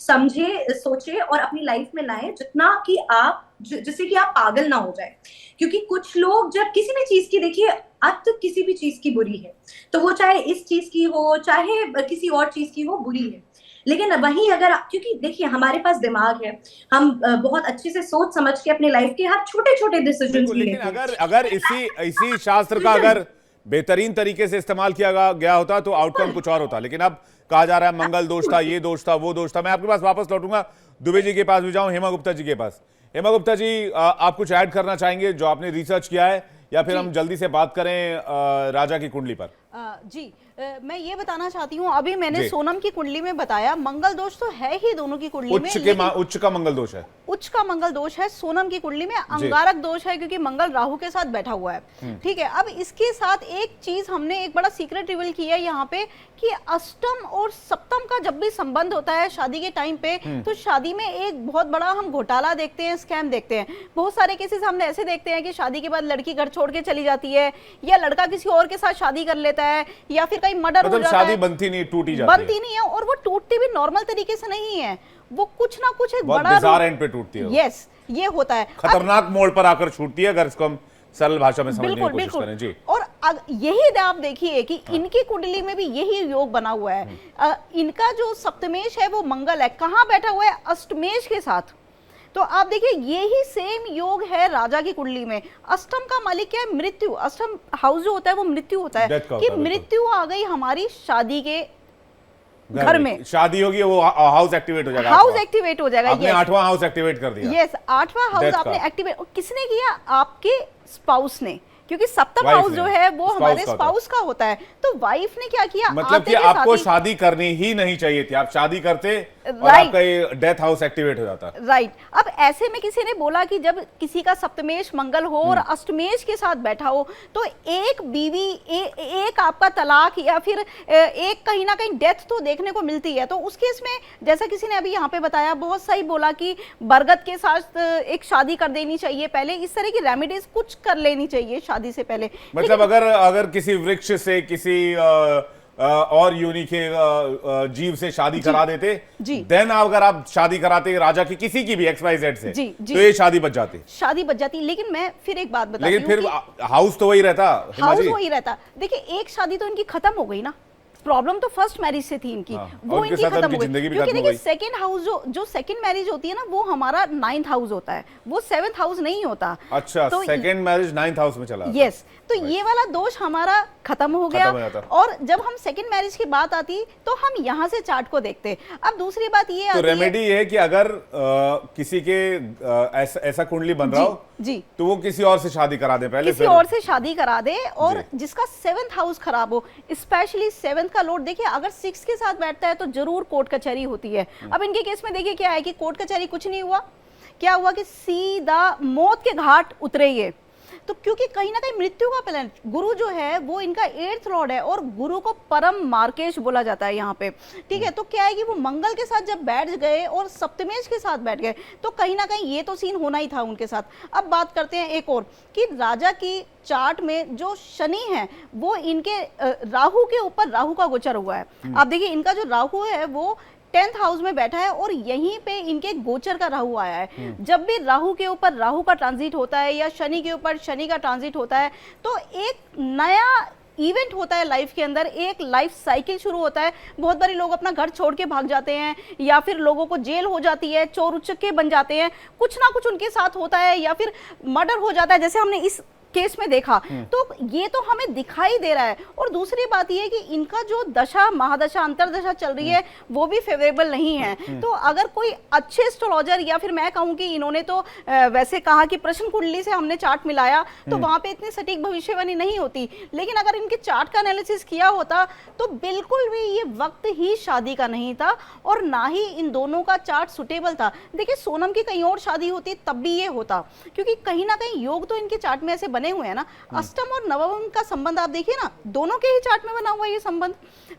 समझे, सोचे और अपनी लाइफ में लाएं, जितना कि आप, जिससे कि आप पागल ना हो जाए। क्योंकि कुछ लोग जब किसी भी चीज की, देखिए अत किसी भी चीज की बुरी है, तो वो चाहे इस चीज की हो, चाहे किसी और चीज की हो, बुरी है। लेकिन वहीं अगर, क्योंकि देखिए हमारे पास दिमाग है, हम बहुत अच्छे से सोच समझ के अपने लाइफ के हर छोटे छोटे डिसीजन लेते हैं। लेकिन अगर इसी शास्त्र का अगर बेहतरीन तरीके से इस्तेमाल किया गया होता तो आउटकम कुछ और होता। लेकिन अब कहा जा रहा है मंगल दोष था, ये दोष था, वो दोष था। मैं आपके पास वापस लौटूंगा, दुबे जी के पास भी जाऊं, हेमा गुप्ता जी के पास। हेमा गुप्ता जी, आप कुछ ऐड करना चाहेंगे जो आपने रिसर्च किया है, या फिर हम जल्दी से बात करें राजा की कुंडली पर? जी, मैं ये बताना चाहती हूँ, अभी मैंने सोनम की कुंडली में बताया, मंगल दोष तो है ही दोनों की कुंडली में, उच्च का मंगल दोष है, उच्च का मंगल दोष है सोनम की कुंडली में। अंगारक दोष है क्योंकि मंगल राहु के साथ बैठा हुआ है। ठीक है, अब इसके साथ एक चीज हमने एक बड़ा सीक्रेट रिवील किया है यहाँ पे, कि अष्टम और सप्तम का जब भी संबंध होता है शादी के टाइम पे, तो शादी में एक बहुत बड़ा हम घोटाला देखते हैं, स्कैम देखते हैं। बहुत सारे केसेस हमने ऐसे देखते हैं कि शादी के बाद लड़की घर छोड़ के चली जाती है, या लड़का किसी और के साथ शादी कर लेता है, या फिर कहीं मर्डर हो जाता है। शादी बनती नहीं, टूटी जाती बनती नहीं है, और वो टूटती भी नॉर्मल तरीके से नहीं है, वो कुछ ना कुछ एक बड़ा बिजार एंड पे टूटती है। यस, ये होता है, खतरनाक मोड़ पर आकर छूटती है, अगर इसको हम सरल भाषा में समझने की कोशिश करें। जी, और यही आप देखिए कि इनकी कुंडली में भी यही योग बना हुआ है। इनका जो सप्तमेश है वो मंगल है, कहाँ बैठा हुआ है? अष्टमेश के साथ। तो आप देखिए यही सेम योग है राजा की कुंडली में। अष्टम का मालिक क्या है? मृत्यु। अष्टम हाउस जो होता है वो मृत्यु होता है, कि मृत्यु आ गई हमारी शादी के घर में, शादी होगी, वो हाउस एक्टिवेट हो जाएगा, हाउस एक्टिवेट हो जाएगा। आपने 8वां हाउस एक्टिवेट कर दिया। यस, 8वां हाउस आपने एक्टिवेट, किसने किया? आपके स्पाउस ने, क्योंकि सप्तम हाउस जो है वो हमारे स्पाउस का होता है। तो वाइफ ने क्या किया? मतलब कि आपको शादी करनी ही नहीं चाहिए थी, आप शादी करते और आपका ये डेथ हाउस एक्टिवेट हो जाता। राइट। अब ऐसे में किसी ने बोला कि जब किसी का सप्तमेश मंगल हो और अष्टमेश के साथ बैठा हो तो एक बीवी एक आपका तलाक या फिर एक कहीं ना कहीं डेथ तो देखने को मिलती है। तो उस केस में जैसा किसी ने अभी यहाँ पे बताया, बहुत सही बोला कि बरगद के साथ एक शादी कर देनी चाहिए पहले, इस तरह की रेमेडीज कुछ कर लेनी चाहिए शादी से पहले। मतलब अगर किसी वृक्ष से किसी और योनि के जीव से शादी करा देते, देन अगर आप शादी कराते राजा की किसी की भी XYZ से, तो ये शादी बच जाती। लेकिन मैं फिर एक बात बताती हूँ, लेकिन फिर हाउस तो वही रहता, हाउस वही रहता। देखिए एक शादी तो इनकी खत्म हो गई ना, प्रॉब्लम तो फर्स्ट मैरिज से थी इनकी, वो इनकी खत्म हो गई। क्योंकि देखिए सेकंड हाउस जो सेकंड मैरिज होती है ना, वो हमारा 9th हाउस होता है, वो 7th हाउस नहीं होता। अच्छा, तो सेकंड मैरिज 9th हाउस में चला। यस, तो ये वाला दोष हमारा खत्म हो गया। और जब हम सेकंड मैरिज की बात आती तो हम यहाँ से चार्ट को देखते। अब दूसरी बात ये तो रेमेडी ये है कि अगर किसी के ऐसा कुंडली बन रहा हो जी, तो वो किसी और से शादी करा दे, पहले किसी और से शादी करा दे। और जिसका 7th हाउस खराब हो, स्पेशली 7th का लॉर्ड, देखिए अगर 6 के साथ बैठता है तो जरूर कोर्ट कचहरी होती है। अब इनके केस में देखिए क्या है कि कोर्ट कचहरी कुछ नहीं हुआ, क्या हुआ कि सीधा मौत के घाट उतरे ये। तो क्योंकि कहीं ना कहीं मृत्यु का प्लान, गुरु जो है वो इनका 8th लॉर्ड है और गुरु को परम मार्केश बोला जाता है यहाँ पे, ठीक है। तो क्या है कि वो मंगल के साथ जब बैठ गए और सप्तमेश के साथ बैठ गए तो कहीं ना कहीं ये तो सीन होना ही था उनके साथ। अब बात करते हैं एक और कि राजा की चार्ट में जो शनि है वो इनके राहु के ऊपर राहु का गोचर हुआ है। आप देखिए इनका जो राहु है वो 10th हाउस में बैठा है और यहीं पे इनके गोचर का राहु आया है। जब भी राहु के ऊपर राहु का ट्रांजिट होता है या शनि के ऊपर शनि का ट्रांजिट होता है तो एक नया इवेंट होता है लाइफ के अंदर, एक लाइफ साइकिल शुरू होता है। बहुत बारी लोग अपना घर छोड़ के भाग जाते हैं या फिर लोगों को जेल हो जाती है, चोर उचक्के बन जाते हैं, कुछ ना कुछ उनके साथ होता है या फिर मर्डर हो जाता है, जैसे हमने इस केस में देखा। तो ये तो हमें दिखाई दे रहा है। और दूसरी बात ये है कि इनका जो दशा महादशा अंतरदशा चल रही है वो भी फेवरेबल नहीं है। तो अगर कोई अच्छे एस्ट्रोलॉजर या फिर मैं कहूँ कि इन्होंने तो वैसे कहा कि प्रश्न कुंडली से हमने चार्ट मिलाया तो वहां पे इतनी सटीक भविष्यवाणी नहीं होती, लेकिन अगर इनके चार्ट का एनालिसिस किया होता तो बिल्कुल भी ये वक्त ही शादी का नहीं था और ना ही इन दोनों का चार्ट सुटेबल था। देखिए सोनम की कहीं और शादी होती तब भी ये होता, क्योंकि कहीं ना कहीं योग तो इनके चार्ट में ऐसे बने हुए हैं ना। अष्टम और नवम का संबंध आप देखिए ना, दोनों के ही चार्ट में बना हुआ है ये संबंध।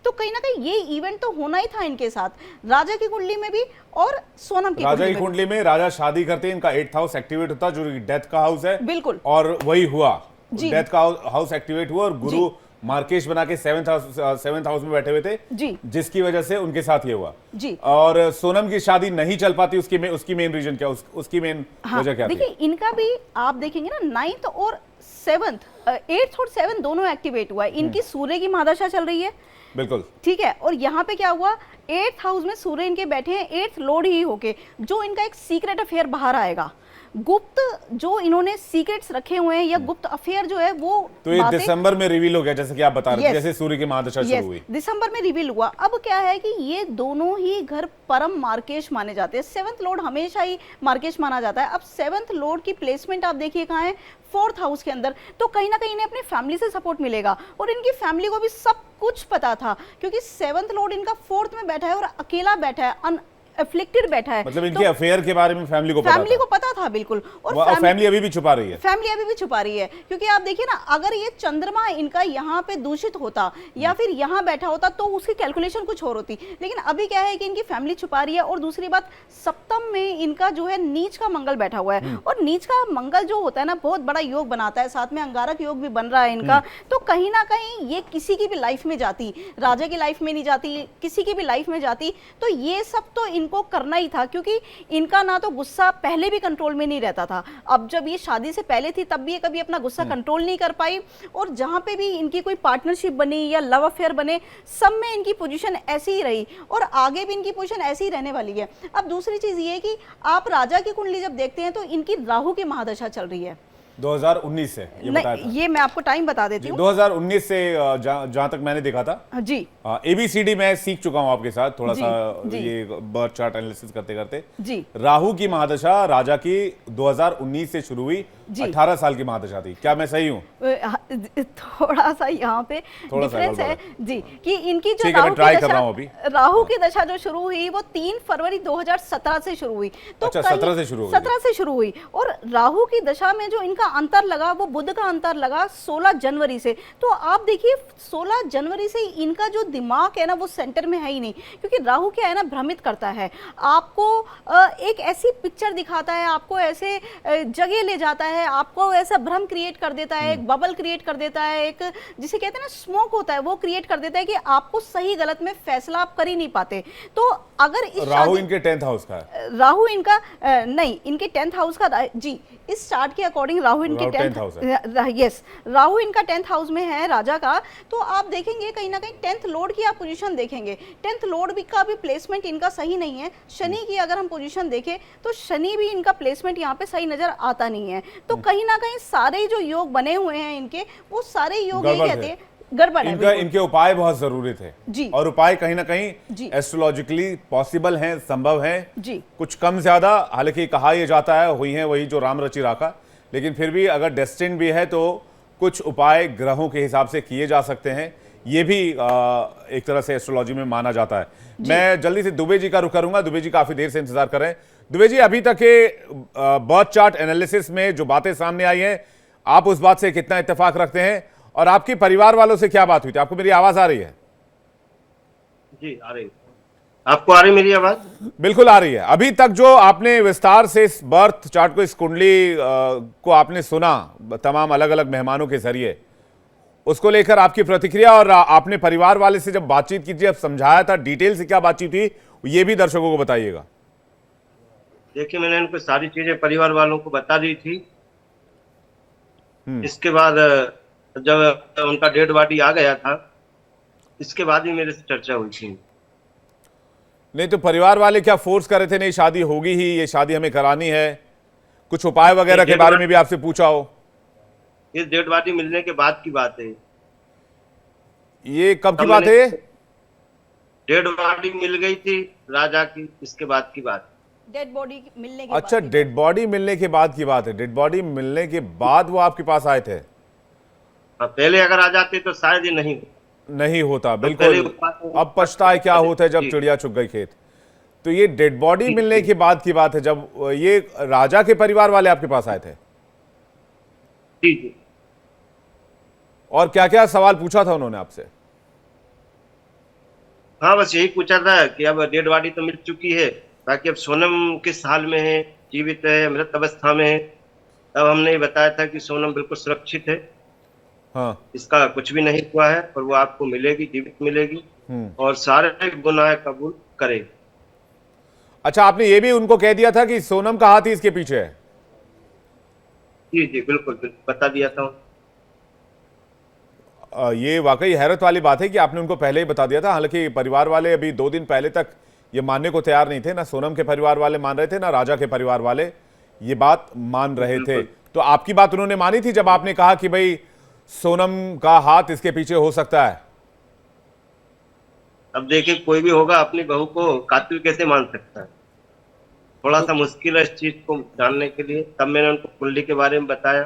तो कहीं ना कहीं ये इवेंट तो होना ही था इनके साथ, राजा की कुंडली में भी और सोनम की राजा की कुंडली में। राजा शादी करते हैं, इनका 8th हाउस एक्टिवेट होता जो डेथ का हाउस है, बिल्कुल, और वही हुआ, डेथ का हाउस एक्टिवेट हुआ और गुरु मार्केश बना के 7th हाउस में बैठे हुए थे जी, जिसकी वजह से उनके साथ ये हुआ जी। और सोनम की शादी नहीं चल पाती, उसकी मेन रीजन क्या, उसकी मेन वजह क्या? देखिए इनका भी आप देखेंगे ना 9th और 7th, 8th और 7th दोनों एक्टिवेट हुआ है। इनकी सूर्य की महादशा चल रही है, बिल्कुल ठीक है। और यहाँ पे क्या हुआ, 8th हाउस में सूर्य इनके बैठे हैं 8th लॉर्ड ही होके, जो इनका एक सीक्रेट अफेयर बाहर आएगा, गुप्त जो इन्होंने सीक्रेट्स रखे हुए हैं या गुप्त अफेयर जो है वो तो ये दिसंबर में रिवील हो गया, जैसे कि आप बता रहे थे, जैसे सूर्य की महादशा शुरू हुई दिसंबर में रिवील हुआ। अब क्या है कि ये दोनों ही घर परम मार्केश माने जाते हैं। 7th लॉर्ड हमेशा ही मार्केश माना जाता है। अब 7th लॉर्ड की प्लेसमेंट आप देखिए कहाँ है, 4th हाउस के अंदर। तो कहीं ना कहीं इन्हें अपनी फैमिली से सपोर्ट मिलेगा और इनकी फैमिली को भी सब कुछ पता था, क्योंकि 7th लॉर्ड इनका 4th में बैठा है और अकेला बैठा है, अफिक्टेड बैठा है। मतलब इनके अफेयर के बारे में फैमिली को पता था बिल्कुल। और फैमिली अभी भी छुपा रही है, क्योंकि आप देखिए ना, अगर ये चंद्रमा इनका यहाँ पे दूषित होता या फिर यहाँ बैठा होता तो उसकी कैलकुलेशन कुछ और होती, लेकिन अभी क्या है कि इनकी फैमिली छुपा रही है। और दूसरी बात, सप्तम में इनका जो है नीच का मंगल बैठा हुआ है, और नीच का मंगल जो होता है ना बहुत बड़ा योग बनाता है, साथ में अंगारक योग भी बन रहा है इनका। तो कहीं ना कहीं ये किसी की भी लाइफ में जाती, राजा की लाइफ में नहीं जाती, किसी की भी लाइफ में जाती, तो ये सब तो इनको करना ही था, क्योंकि इनका ना तो गुस्सा पहले भी कंट्रोल में नहीं रहता था। अब जब ये शादी से पहले थी तब भी ये कभी अपना गुस्सा कंट्रोल नहीं कर पाई, और जहां पे भी इनकी कोई पार्टनरशिप बनी या लव अफेयर बने, सब में इनकी पोजीशन ऐसी ही रही और आगे भी इनकी पोजीशन ऐसी ही रहने वाली है। अब दूसरी चीज ये है कि आप राजा की कुंडली जब देखते हैं तो इनकी राहु की महादशा चल रही है 2019 से, ये बताया था। ये मैं आपको टाइम बता देती हूँ, 2019 से जहां तक मैंने देखा था जी। ABCD मैं सीख चुका हूं आपके साथ थोड़ा सा, ये बर्थ चार्ट एनालिसिस करते करते जी। राहु की महादशा राजा की 2019 से शुरू हुई जी। 18 साल की महादशा थी, क्या मैं सही हूँ? थोड़ा सा यहाँ पे थोड़ा सा डिफरेंस है जी, कि इनकी जो ठीक है, मैं ट्राई कर रहा हूँ अभी। राहु की दशा जो शुरू हुई वो 3 फरवरी 2017 से शुरू हुई। तो अच्छा, 17 से शुरू हुई। 17 से शुरू हुई, और राहु की दशा में जो इनका अंतर लगा वो बुध का अंतर लगा 16 जनवरी से। तो आप देखिए 16 जनवरी से इनका जो दिमाग है ना वो सेंटर में है ही नहीं, क्योंकि राहु क्या है ना, भ्रमित करता है आपको, एक ऐसी पिक्चर दिखाता है, आपको ऐसे जगह ले जाता है, आपको ऐसा भ्रम क्रिएट कर देता है, एक बबल क्रिएट कर देता है, एक जिसे कहते हैं ना स्मोक होता है वो क्रिएट कर देता है कि आपको सही गलत में फैसला आप कर ही नहीं पाते। तो अगर इस राहु इनके 10th हाउस का है। राहु इनका नहीं, इनके 10th हाउस का जी, इस चार्ट के अकॉर्डिंग राहु इनके 10th हाउस यस, राहु इनका 10th हाउस में है राजा का। तो आप देखेंगे कहीं ना कहीं 10th लॉर्ड की आप पोजीशन देखेंगे, 10th लॉर्ड भी का भी प्लेसमेंट इनका सही नहीं है। शनि की अगर हम पोजीशन देखें तो शनि भी इनका प्लेसमेंट यहाँ पे सही नजर आता नहीं है। तो कहीं ना कहीं सारे जो योग बने हुए हैं इनके, वो सारे योग ये कहते हैं गड़बड़ है। इनके उपाय बहुत जरूरी थे जी, और उपाय कहीं ना कहीं एस्ट्रोलॉजिकली पॉसिबल हैं, संभव हैं जी, कुछ कम ज्यादा। हालांकि कहा यह जाता है हुई है वही जो राम रचि राखा, लेकिन फिर भी अगर डेस्टिन भी है तो कुछ उपाय ग्रहों के हिसाब से किए जा सकते हैं, ये भी एक तरह से एस्ट्रोलॉजी में माना जाता है। मैं जल्दी से दुबे जी का रुख करूंगा, दुबे जी काफी देर से इंतजार कर रहे हैं। दुबे जी, अभी तक के बर्थ चार्ट एनालिसिस में जो बातें सामने आई हैं, आप उस बात से कितना इत्तेफाक रखते हैं, और आपकी परिवार वालों से क्या बात हुई थी? आपको मेरी आवाज आ रही है? जी आ रही है। आपको आ रही मेरी आवाज? बिल्कुल आ रही है। अभी तक जो आपने विस्तार से इस बर्थ चार्ट को, इस कुंडली को आपने सुना तमाम अलग अलग मेहमानों के जरिए, उसको लेकर आपकी प्रतिक्रिया, और आपने परिवार वाले से जब बातचीत की थी, जब समझाया था, डिटेल से क्या बातचीत थी, ये भी दर्शकों को बताइएगा। देखिए, मैंने उनको सारी चीजें परिवार वालों को बता दी थी। इसके बाद जब उनका डेड बॉडी आ गया था, इसके बाद ही मेरे से चर्चा हुई थी। नहीं तो परिवार वाले क्या फोर्स कर रहे थे, नहीं शादी होगी ही, ये शादी हमें करानी है, कुछ उपाय वगैरह के बारे में भी आपसे पूछा हो? ये डेड बॉडी मिलने के बाद की बात है। ये कब की बात है? डेड बॉडी मिल गई थी राजा की, इसके बाद की बात। डेड बॉडी मिलने के अच्छा, डेड बॉडी मिलने के बाद की बात है। डेड बॉडी मिलने के बाद वो आपके पास आए थे? पहले अगर आ जाते तो शायद ही नहीं होता। बिल्कुल, अब पछताए क्या होता है जब चिड़िया चुग गई खेत। तो ये डेड बॉडी मिलने के बाद की बात है, जब ये राजा के परिवार वाले आपके पास आए थे। जी। और क्या क्या सवाल पूछा था उन्होंने आपसे? हाँ, बस यही पूछा था कि अब डेड बॉडी तो मिल चुकी है, बाकी अब सोनम किस हाल में है, जीवित है, मृत अवस्था में है। अब हमने ये बताया था कि सोनम बिल्कुल सुरक्षित है। हाँ, इसका कुछ भी नहीं हुआ है, और वो आपको मिलेगी, जीवित मिलेगी, और सारे गुनाह कबूल करेगी। अच्छा, आपने ये भी उनको कह दिया था कि सोनम का हाथ ही इसके पीछे है? जी जी, बिल्कुल बिल्कुल बता दिया था। ये वाकई हैरत वाली बात है कि आपने उनको पहले ही बता दिया था। हालांकि परिवार वाले अभी 2 दिन पहले तक ये मानने को तैयार नहीं थे, ना सोनम के परिवार वाले मान रहे थे, ना राजा के परिवार वाले ये बात मान रहे थे। तो आपकी बात उन्होंने मानी थी जब आपने कहा कि भाई सोनम का हाथ इसके पीछे हो सकता है? अब देखिए, कोई भी होगा अपनी बहू को कातिल कैसे मान सकता है? थोड़ा सा मुश्किल है इस चीज को जानने के लिए। तब मैंने उनको कुंडली के बारे में बताया,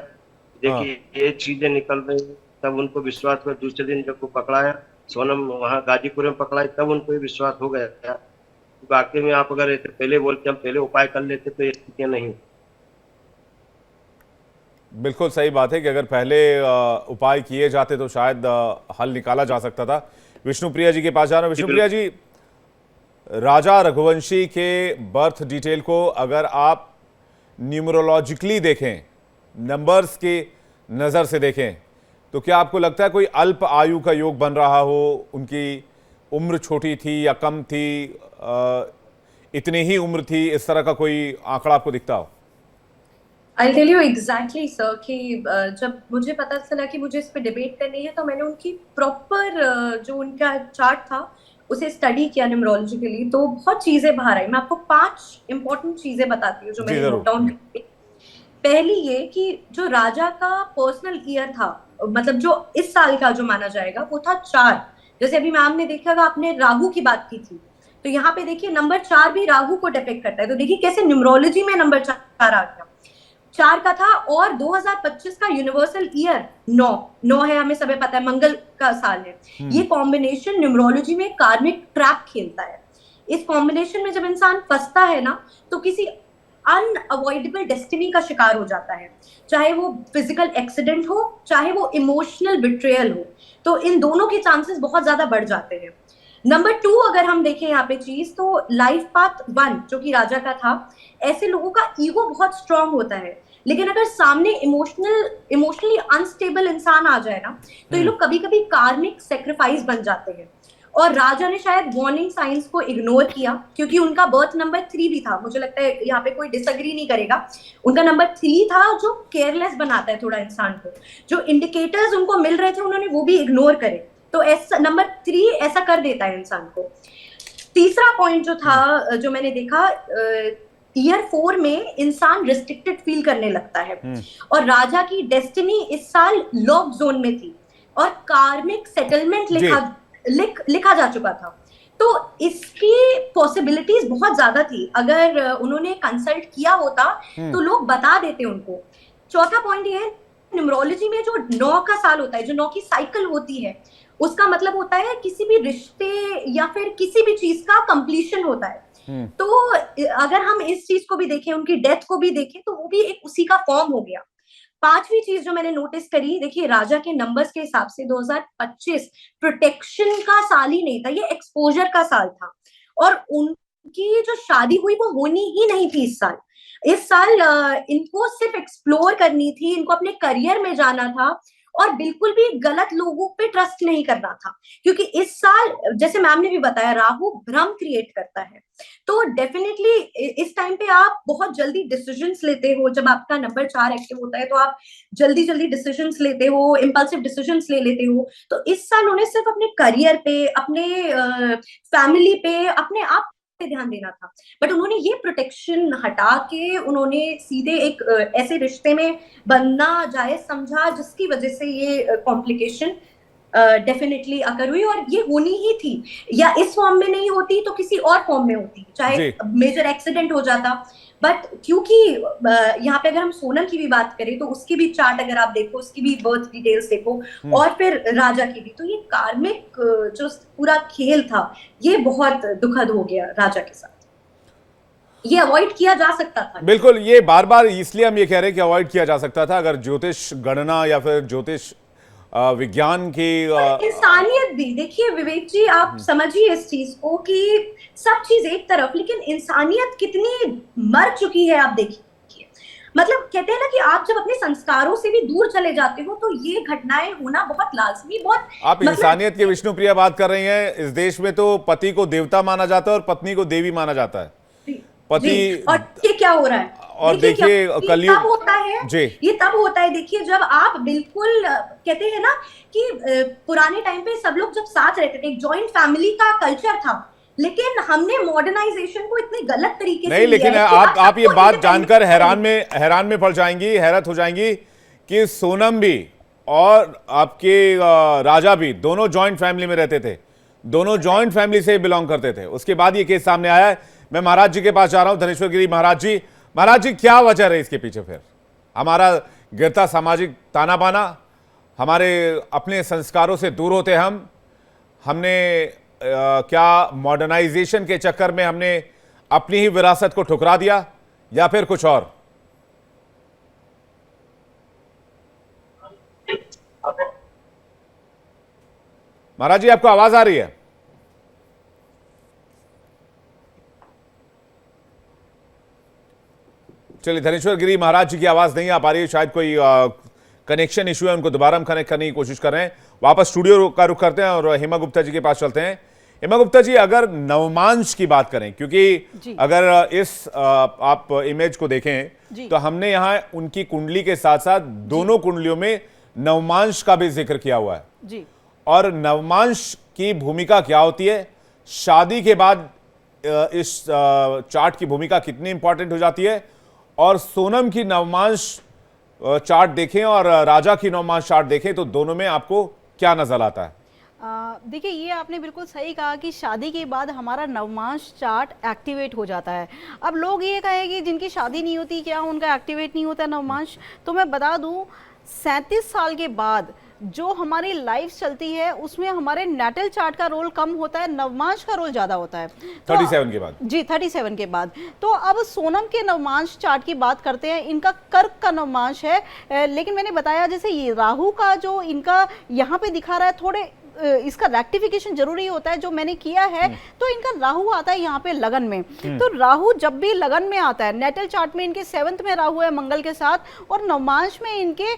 देखिए ये चीजें निकल रही है। तब उनको विश्वास हुआ। दूसरे दिन जब को पकड़ाया, सोनम वहां गाजीपुर में पकड़ाई, तब उनको ये विश्वास हो गया। बाकी में आप अगर ऐसे पहले बोलते, हम पहले उपाय कर लेते तो ये स्थितियां नहीं। बिल्कुल सही बात है कि अगर पहले उपाय किए जाते तो शायद हल निकाला जा सकता था। विष्णुप्रिया जी के पास जा रहा हूं। विष्णुप्रिया जी, राजा रघुवंशी के बर्थ डिटेल को अगर आप न्यूमरोलॉजिकली देखें, नंबर्स के नज़र से देखें, तो क्या आपको लगता है कोई अल्प आयु का योग बन रहा हो? उनकी उम्र छोटी थी या कम थी, इतनी ही उम्र थी, इस तरह का कोई आंकड़ा आपको दिखता हो? I'll tell you exactly sir कि जब मुझे पता चला कि मुझे इस पे डिबेट करनी है, तो मैंने उनकी प्रॉपर जो उनका चार्ट था उसे स्टडी किया न्यूमरोलॉजिकली। तो बहुत चीजें बाहर आई। मैं आपको 5 इंपॉर्टेंट चीजें बताती हूँ जो मैंने नोट डाउन की। पहली ये कि जो राजा का पर्सनल ईयर था, मतलब जो इस साल का जो माना जाएगा, वो था 4। जैसे अभी मैम ने देखा, आपने राहु की बात की थी, तो यहाँ पे देखिए नंबर 4 भी राहु को डिपिक्ट करता है। तो देखिए कैसे न्यूमरोलॉजी में नंबर 4 आ गया। 4 का था, और 2025 का यूनिवर्सल ईयर 9 है, हमें सब पता है मंगल का साल है। ये कॉम्बिनेशन न्यूमरोलॉजी में कार्मिक ट्रैप खेलता है। इस कॉम्बिनेशन में जब इंसान फंसता है ना, तो किसी अनअवॉइडेबल डेस्टिनी का शिकार हो जाता है, चाहे वो फिजिकल एक्सीडेंट हो, चाहे वो इमोशनल बिट्रेयल हो। तो इन दोनों के चांसेस बहुत ज्यादा बढ़ जाते हैं। नंबर 2 अगर हम देखें यहाँ पे चीज, तो लाइफ पाथ 1 जो कि राजा का था, ऐसे लोगों का ईगो बहुत स्ट्रांग होता है, लेकिन अगर सामने इमोशनली अनस्टेबल इंसान आ जाए ना, तो ये लोग कभी कभी कार्मिक सेक्रीफाइस बन जाते हैं। और राजा ने शायद वार्निंग साइंस को इग्नोर किया, क्योंकि उनका बर्थ नंबर 3 भी था। मुझे लगता है यहाँ पे कोई डिसएग्री नहीं करेगा, उनका नंबर 3 था, जो केयरलेस बनाता है थोड़ा इंसान को। जो इंडिकेटर्स उनको मिल रहे थे उन्होंने वो भी इग्नोर करे, तो ऐसा नंबर 3 ऐसा कर देता है इंसान को। तीसरा पॉइंट जो था, जो मैंने देखा, ईयर 4 में इंसान रिस्ट्रिक्टेड फील करने लगता है, और राजा की डेस्टिनी इस साल लॉक जोन में थी, और कार्मिक सेटलमेंट लिखा जा चुका था। तो इसकी पॉसिबिलिटीज बहुत ज्यादा थी। अगर उन्होंने कंसल्ट किया होता तो लोग बता देते उनको। चौथा पॉइंट ये है, न्यूमरोलॉजी में जो 9 का साल होता है, जो 9 की साइकिल होती है, उसका मतलब होता है किसी भी रिश्ते या फिर किसी भी चीज का कंप्लीशन होता है। तो अगर हम इस चीज को भी देखें, उनकी डेथ को भी देखें, तो वो भी एक उसी का फॉर्म हो गया। पांचवी चीज जो मैंने नोटिस करी, देखिए राजा के नंबर्स के हिसाब से 2025 प्रोटेक्शन का साल ही नहीं था, ये एक्सपोजर का साल था। और उनकी जो शादी हुई वो होनी ही नहीं थी इस साल। इस साल इनको सिर्फ एक्सप्लोर करनी थी, इनको अपने करियर में जाना था, और बिल्कुल भी गलत लोगों पे ट्रस्ट नहीं करना था, क्योंकि इस साल जैसे मैम ने भी बताया, राहु भ्रम क्रिएट करता है। तो डेफिनेटली इस टाइम पे आप बहुत जल्दी डिसीजंस लेते हो। जब आपका नंबर 4 एक्टिव होता है तो आप जल्दी डिसीजंस लेते हो, इम्पल्सिव डिसीजंस ले लेते हो। तो इस साल उन्हें सिर्फ अपने करियर पे, अपने फैमिली पे, अपने आप पे ध्यान देना था, बट उन्होंने ये प्रोटेक्शन हटा के उन्होंने सीधे एक ऐसे रिश्ते में बनना जायज समझा, जिसकी वजह से ये कॉम्प्लिकेशन डेफिनेटली अकर हुई। और ये होनी ही थी, या इस फॉर्म में नहीं होती तो किसी और फॉर्म में होती, चाहे मेजर एक्सीडेंट हो जाता। बट क्योंकि यहाँ पे अगर हम सोनम की भी बात करें, तो उसकी भी चार्ट अगर आप देखो, उसकी भी बर्थ डिटेल्स देखो, और फिर राजा की भी, तो ये कार्मिक जो पूरा खेल था, ये बहुत दुखद हो गया राजा के साथ। ये अवॉइड किया जा सकता था। बिल्कुल, ये बार बार इसलिए हम ये कह रहे हैं कि अवॉइड किया जा सकता था, अगर ज्योतिष गणना या फिर ज्योतिष विज्ञान की इंसानियत भी देखिए विवेक जी, आप समझिए इस चीज को कि सब चीज एक तरफ, लेकिन इंसानियत कितनी मर चुकी है आप देखिए। मतलब कहते हैं ना कि आप जब अपने संस्कारों से भी दूर चले जाते हो, तो ये घटनाएं होना बहुत लाजमी, बहुत। आप इंसानियत की विष्णुप्रिया बात कर रही हैं। इस देश में तो पति को देवता माना जाता है और पत्नी को देवी माना जाता है। पति, और ये क्या हो रहा है, और देखिए कलयुग तब होता है जी, ये तब होता है देखिए, जब आप बिल्कुल कहते हैं ना कि पुराने टाइम पे सब लोग जब साथ रहते थे, एक जॉइंट फैमिली का कल्चर था, लेकिन हमने मॉडर्नाइजेशन को इतने गलत तरीके से नहीं, लेकिन आप ये बात जानकर हैरान में पड़ जाएंगी, हैरत हो जाएंगी कि सोनम भी और आपके राजा भी दोनों जॉइंट फैमिली में रहते थे, दोनों जॉइंट फैमिली से बिलोंग करते थे। उसके बाद ये केस सामने आया है। मैं महाराज जी के पास जा रहा हूं, धनेश्वर गिरी महाराज जी। महाराज जी, क्या वजह रही इसके पीछे? फिर हमारा गिरता सामाजिक ताना बाना, हमारे अपने संस्कारों से दूर होते हमने क्या मॉडर्नाइजेशन के चक्कर में हमने अपनी ही विरासत को ठुकरा दिया, या फिर कुछ और? महाराज जी, आपको आवाज आ रही है? चलिए, धनेश्वर गिरी महाराज जी की आवाज नहीं आ पा रही है, शायद कोई कनेक्शन इशू है, उनको दोबारा हम कनेक्ट करने की कोशिश कर रहे हैं। वापस स्टूडियो का रुख करते हैं और हेमा गुप्ता जी के पास चलते हैं। हेमा गुप्ता जी, अगर नवमांश की बात करें, क्योंकि अगर इस आप इमेज को देखें तो हमने यहाँ उनकी कुंडली के साथ साथ दोनों कुंडलियों में नवमांश का भी जिक्र किया हुआ है जी। और नवमांश की भूमिका क्या होती है, शादी के बाद इस चार्ट की भूमिका कितनी इंपॉर्टेंट हो जाती है, और सोनम की नवमांश चार्ट देखें और राजा की नवमांश चार्ट देखें तो दोनों में आपको क्या नजर आता है? देखिए, ये आपने बिल्कुल सही कहा कि शादी के बाद हमारा नवमास चार्ट एक्टिवेट हो जाता है। अब लोग ये कहें कि जिनकी शादी नहीं होती क्या उनका एक्टिवेट नहीं होता नवमास? तो मैं बता दूं, 37 साल के बाद जो हमारी लाइफ चलती है उसमें हमारे नेटल चार्ट का रोल कम होता है, नवमास का रोल ज़्यादा होता है। 37 के बाद? जी, 37 के बाद। तो अब सोनम के नवमास चार्ट की बात करते हैं। इनका कर्क का नवमास है, लेकिन मैंने बताया जैसे ये राहु का जो इनका यहाँ पे दिखा रहा है, थोड़े इसका रेक्टिफिकेशन जरूरी होता है जो मैंने किया है। तो इनका राहु आता है यहाँ पे लगन में। तो राहु जब भी लगन में आता है, नेटल चार्ट में इनके 7th में राहु है मंगल के साथ, और नवमास में इनके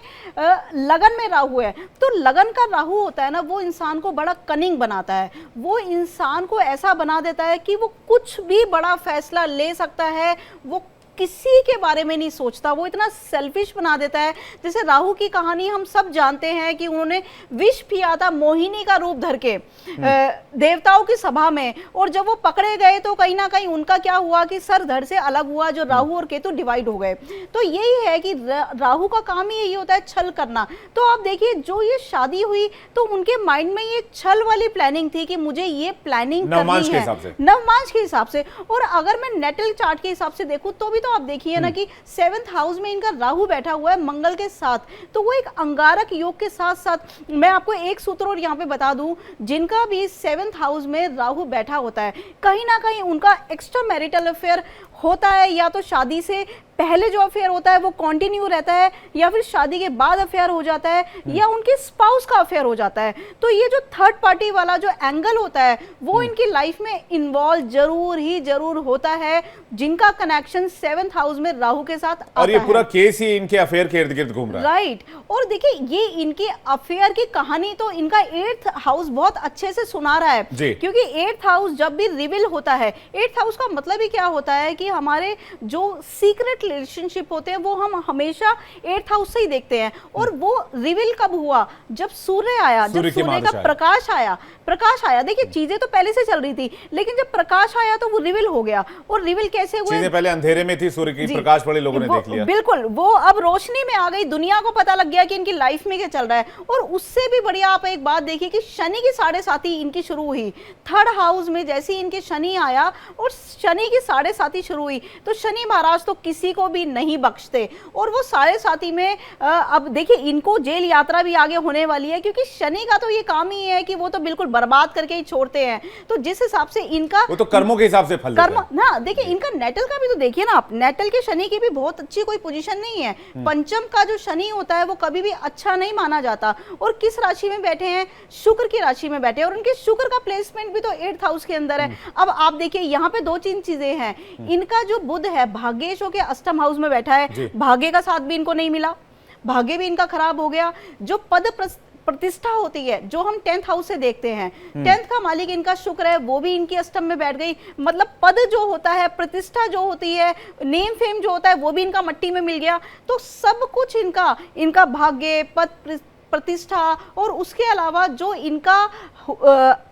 लगन में राहु है। तो लगन का राहु होता है ना, वो इंसान को बड़ा कनिंग बनाता है, वो इंसान को ऐसा बना देता है कि वो कुछ भी बड़ा फैसला ले सकता है, वो किसी के बारे में नहीं सोचता, वो इतना सेल्फिश बना देता है। जैसे राहु की कहानी हम सब जानते हैं कि उन्होंने विष पिया था मोहिनी का रूप धर के देवताओं की सभा में, और जब वो पकड़े गए तो कहीं ना कहीं उनका क्या हुआ कि सर धड़ से अलग हुआ, जो राहु और केतु डिवाइड हो गए। तो यही है कि राहु का काम ही यही होता है, छल करना। तो आप देखिए, जो ये शादी हुई तो उनके माइंड में ये छल वाली प्लानिंग थी कि मुझे ये प्लानिंग करनी है नवमास के हिसाब से। और अगर मैं नेटल चार्ट के हिसाब से देखूं तो भी आप देखिए ना कि 7th हाउस में इनका राहु बैठा हुआ है मंगल के साथ, तो वो एक अंगारक योग के साथ साथ मैं आपको एक सूत्र और यहाँ पे बता दूं, जिनका भी 7th हाउस में राहु बैठा होता है कहीं ना कहीं उनका एक्स्ट्रा मैरिटल अफेयर होता है, या तो शादी से पहले जो अफेयर होता है वो कंटिन्यू रहता है, या फिर शादी के बाद अफेयर हो जाता है, या उनके स्पाउस का अफेयर हो जाता है। तो ये जो थर्ड पार्टी वाला जो एंगल होता है वो इनकी लाइफ में इन्वॉल्व जरूर ही जरूर होता है, जिनका कनेक्शन 7th हाउस में राहु के साथ आता है। और ये पूरा केस ही इनके अफेयर के इर्द गिर्द घूम रहा है। राइट। और देखिए, ये इनके अफेयर की कहानी तो इनका 8th हाउस बहुत अच्छे से सुना रहा है, क्योंकि 8th हाउस जब भी रिवील होता है, 8th हाउस का मतलब ही क्या होता है कि हमारे जो सीक्रेट रिलेशनशिप होते हैं वो हम हमेशा 8th हाउस से ही देखते हैं। और वो रिवील कब हुआ? जब सूर्य आया, जब सूर्य का प्रकाश आया। देखिए, चीजें तो पहले से चल रही थी, लेकिन जब प्रकाश आया तो वो रिवील हो गया। और रिवील कैसे हुआ? चीजें पहले अंधेरे में थी, सूर्य की प्रकाश पड़े, लोगों ने देख लिया। बिल्कुल, वो अब रोशनी में आ गई, दुनिया को पता लग गया कि इनकी लाइफ में क्या चल रहा है। और उससे भी बढ़िया आप एक बात देखिए कि शनि की 7.5 इनकी शुरू हुई 3rd हाउस में। जैसे इनके शनि आया और शनि की 7.5 शुरू हुई, तो शनि महाराज तो किसी को भी नहीं बख्शते। और वो 7.5 में अब देखिए, इनको जेल यात्रा भी आगे होने वाली है, क्योंकि शनि का तो ये काम ही है कि वो तो बिल्कुल बर्बाद करके ही छोड़ते हैं। तो जिस हिसाब से इनका वो तो कर्मों के हिसाब से फल देता है ना। देखिए, इनका नेटल का भी तो देखिए ना आप, नेटल के शनि की भी बहुत अच्छी कोई पोजीशन नहीं है। पंचम का जो शनि होता है वो कभी भी अच्छा नहीं माना जाता। और किस राशि में बैठे हैं? शुक्र की राशि में बैठे हैं, और उनके शुक्र का प्लेसमेंट भी तो 8th हाउस के अंदर है। अब आप देखिए, यहाँ पे 2-3 चीजें हैं। इनका जो बुध है भाग्येश होके 8th हाउस में बैठा है, भाग्य का साथ भी इनको नहीं मिला, भाग्य भी इनका खराब हो गया। जो पद प्रतिष्ठा होती है जो हम 10th हाउस से देखते हैं, 10th का मालिक इनका शुक्र है, वो भी इनकी अष्टम में बैठ गई। मतलब पद जो होता है, प्रतिष्ठा जो होती है, नेम फेम जो होता है, वो भी इनका मट्टी में मिल गया। तो सब कुछ इनका भाग्य, पद, प्रतिष्ठा, और उसके अलावा जो इनका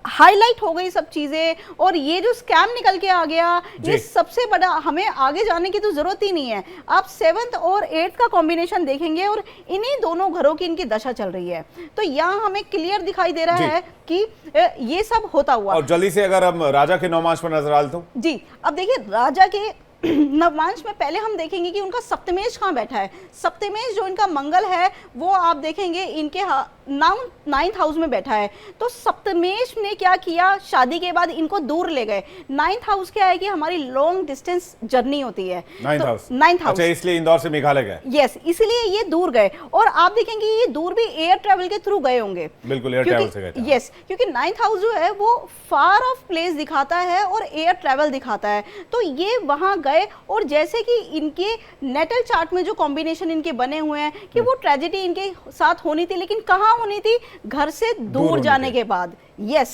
हाईलाइट हो गई सब चीजें, और ये जो स्कैम निकल के आ गया, ये सबसे बड़ा, हमें आगे जाने की तो जरूरत ही नहीं है। आप 7th और 8th का कॉम्बिनेशन देखेंगे और इन्हीं दोनों घरों की इनकी दशा चल रही है। तो यहाँ हमें क्लियर दिखाई दे रहा है कि ये सब होता हुआ। और जल्दी से अगर हम राजा के नवमास पर नजर डालें तो जी, अब देखिए, राजा के नवमांश में पहले हम देखेंगे कि उनका सप्तमेश कहाँ बैठा है। सप्तमेश जो इनका मंगल है वो आप देखेंगे इनके 9th हाउस में बैठा है। तो सप्तमेश ने क्या किया, शादी के बाद इनको दूर ले गए। 9th हाउस क्या है कि हमारी लॉन्ग डिस्टेंस जर्नी होती है। 9th हाउस, अच्छा, इसलिए इंदौर से मेघालय गए। यस, इसलिए ये दूर गए। और आप देखेंगे ये दूर भी एयर ट्रेवल के थ्रू गए होंगे। बिल्कुल, एयर ट्रेवल से गए। यस, क्योंकि 9th हाउस जो है वो फार ऑफ प्लेस दिखाता है और एयर ट्रेवल दिखाता है। तो ये वहां गए, और जैसे कि इनके नेटल चार्ट में जो कॉम्बिनेशन इनके बने हुए हैं कि वो ट्रेजेडी इनके साथ होनी थी, लेकिन कहाँ होनी थी? घर से दूर जाने के बाद। यस,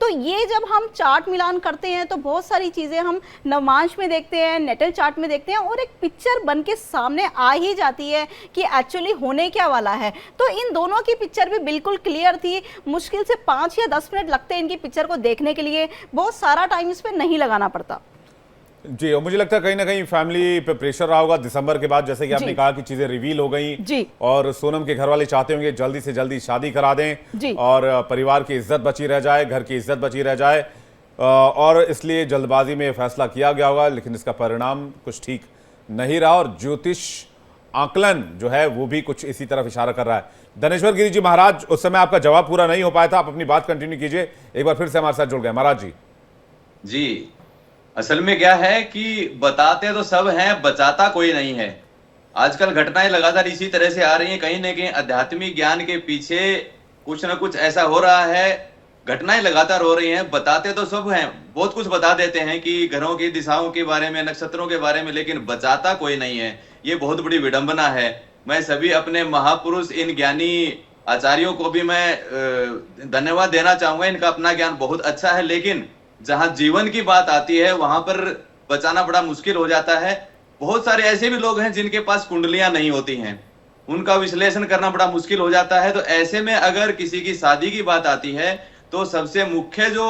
तो ये जब हम चार्ट मिलान करते हैं तो बहुत सारी चीजें हम नवमांश में देखते हैं, नेटल चार्ट में देखते हैं, और एक पिक्चर बन के सामने आ ही जाती है कि एक्चुअली होने क्या वाला है। तो इन दोनों की पिक्चर भी बिल्कुल क्लियर थी। मुश्किल से 5 या 10 मिनट लगते हैं इनकी पिक्चर को देखने के लिए, बहुत सारा टाइम इस पर नहीं लगाना पड़ता। जी, और मुझे लगता है कहीं ना कहीं फैमिली पे प्रेशर रहा होगा दिसंबर के बाद, जैसे कि आपने जी। कहा कि चीजें रिवील हो गई जी। और सोनम के घर वाले चाहते होंगे जल्दी से जल्दी शादी करा दें जी। और परिवार की इज्जत बची रह जाए, घर की इज्जत बची रह जाए, और इसलिए जल्दबाजी में फैसला किया गया होगा, लेकिन इसका परिणाम कुछ ठीक नहीं रहा और ज्योतिष आकलन जो है वो भी कुछ इसी तरफ इशारा कर रहा है। धनेश्वर गिरी जी महाराज, उस समय आपका जवाब पूरा नहीं हो पाया था, आप अपनी बात कंटिन्यू कीजिए, एक बार फिर से हमारे साथ जुड़ गए महाराज जी। जी, असल में क्या है कि बताते तो सब हैं, बचाता कोई नहीं है। आजकल घटनाएं लगातार इसी तरह से आ रही हैं, कहीं ना कहीं आध्यात्मिक ज्ञान के पीछे कुछ ना कुछ ऐसा हो रहा है, घटनाएं लगातार हो रही हैं। बताते तो सब हैं, बहुत कुछ बता देते हैं कि घरों की दिशाओं के बारे में, नक्षत्रों के बारे में, लेकिन बचाता कोई नहीं है। ये बहुत बड़ी विडंबना है। मैं सभी अपने महापुरुष इन ज्ञानी आचार्यों को भी मैं धन्यवाद देना चाहूंगा, इनका अपना ज्ञान बहुत अच्छा है, लेकिन जहां जीवन की बात आती है वहां पर बचाना बड़ा मुश्किल हो जाता है। बहुत सारे ऐसे भी लोग हैं जिनके पास कुंडलियां नहीं होती हैं, उनका विश्लेषण करना बड़ा मुश्किल हो जाता है। तो ऐसे में अगर किसी की शादी की बात आती है तो सबसे मुख्य जो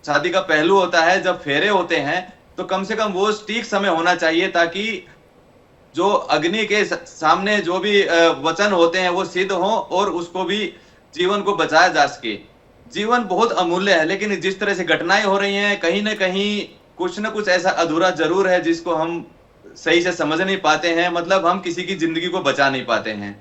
शादी का पहलू होता है, जब फेरे होते हैं तो कम से कम वो ठीक समय होना चाहिए, ताकि जो अग्नि के सामने जो भी वचन होते हैं वो सिद्ध हो और उसको भी जीवन को बचाया जा सके। जीवन बहुत अमूल्य है, लेकिन जिस तरह से घटनाएं हो रही हैं, कहीं ना कहीं कुछ ना कुछ ऐसा अधूरा जरूर है जिसको हम सही से समझ नहीं पाते हैं। मतलब हम किसी की जिंदगी को बचा नहीं पाते हैं।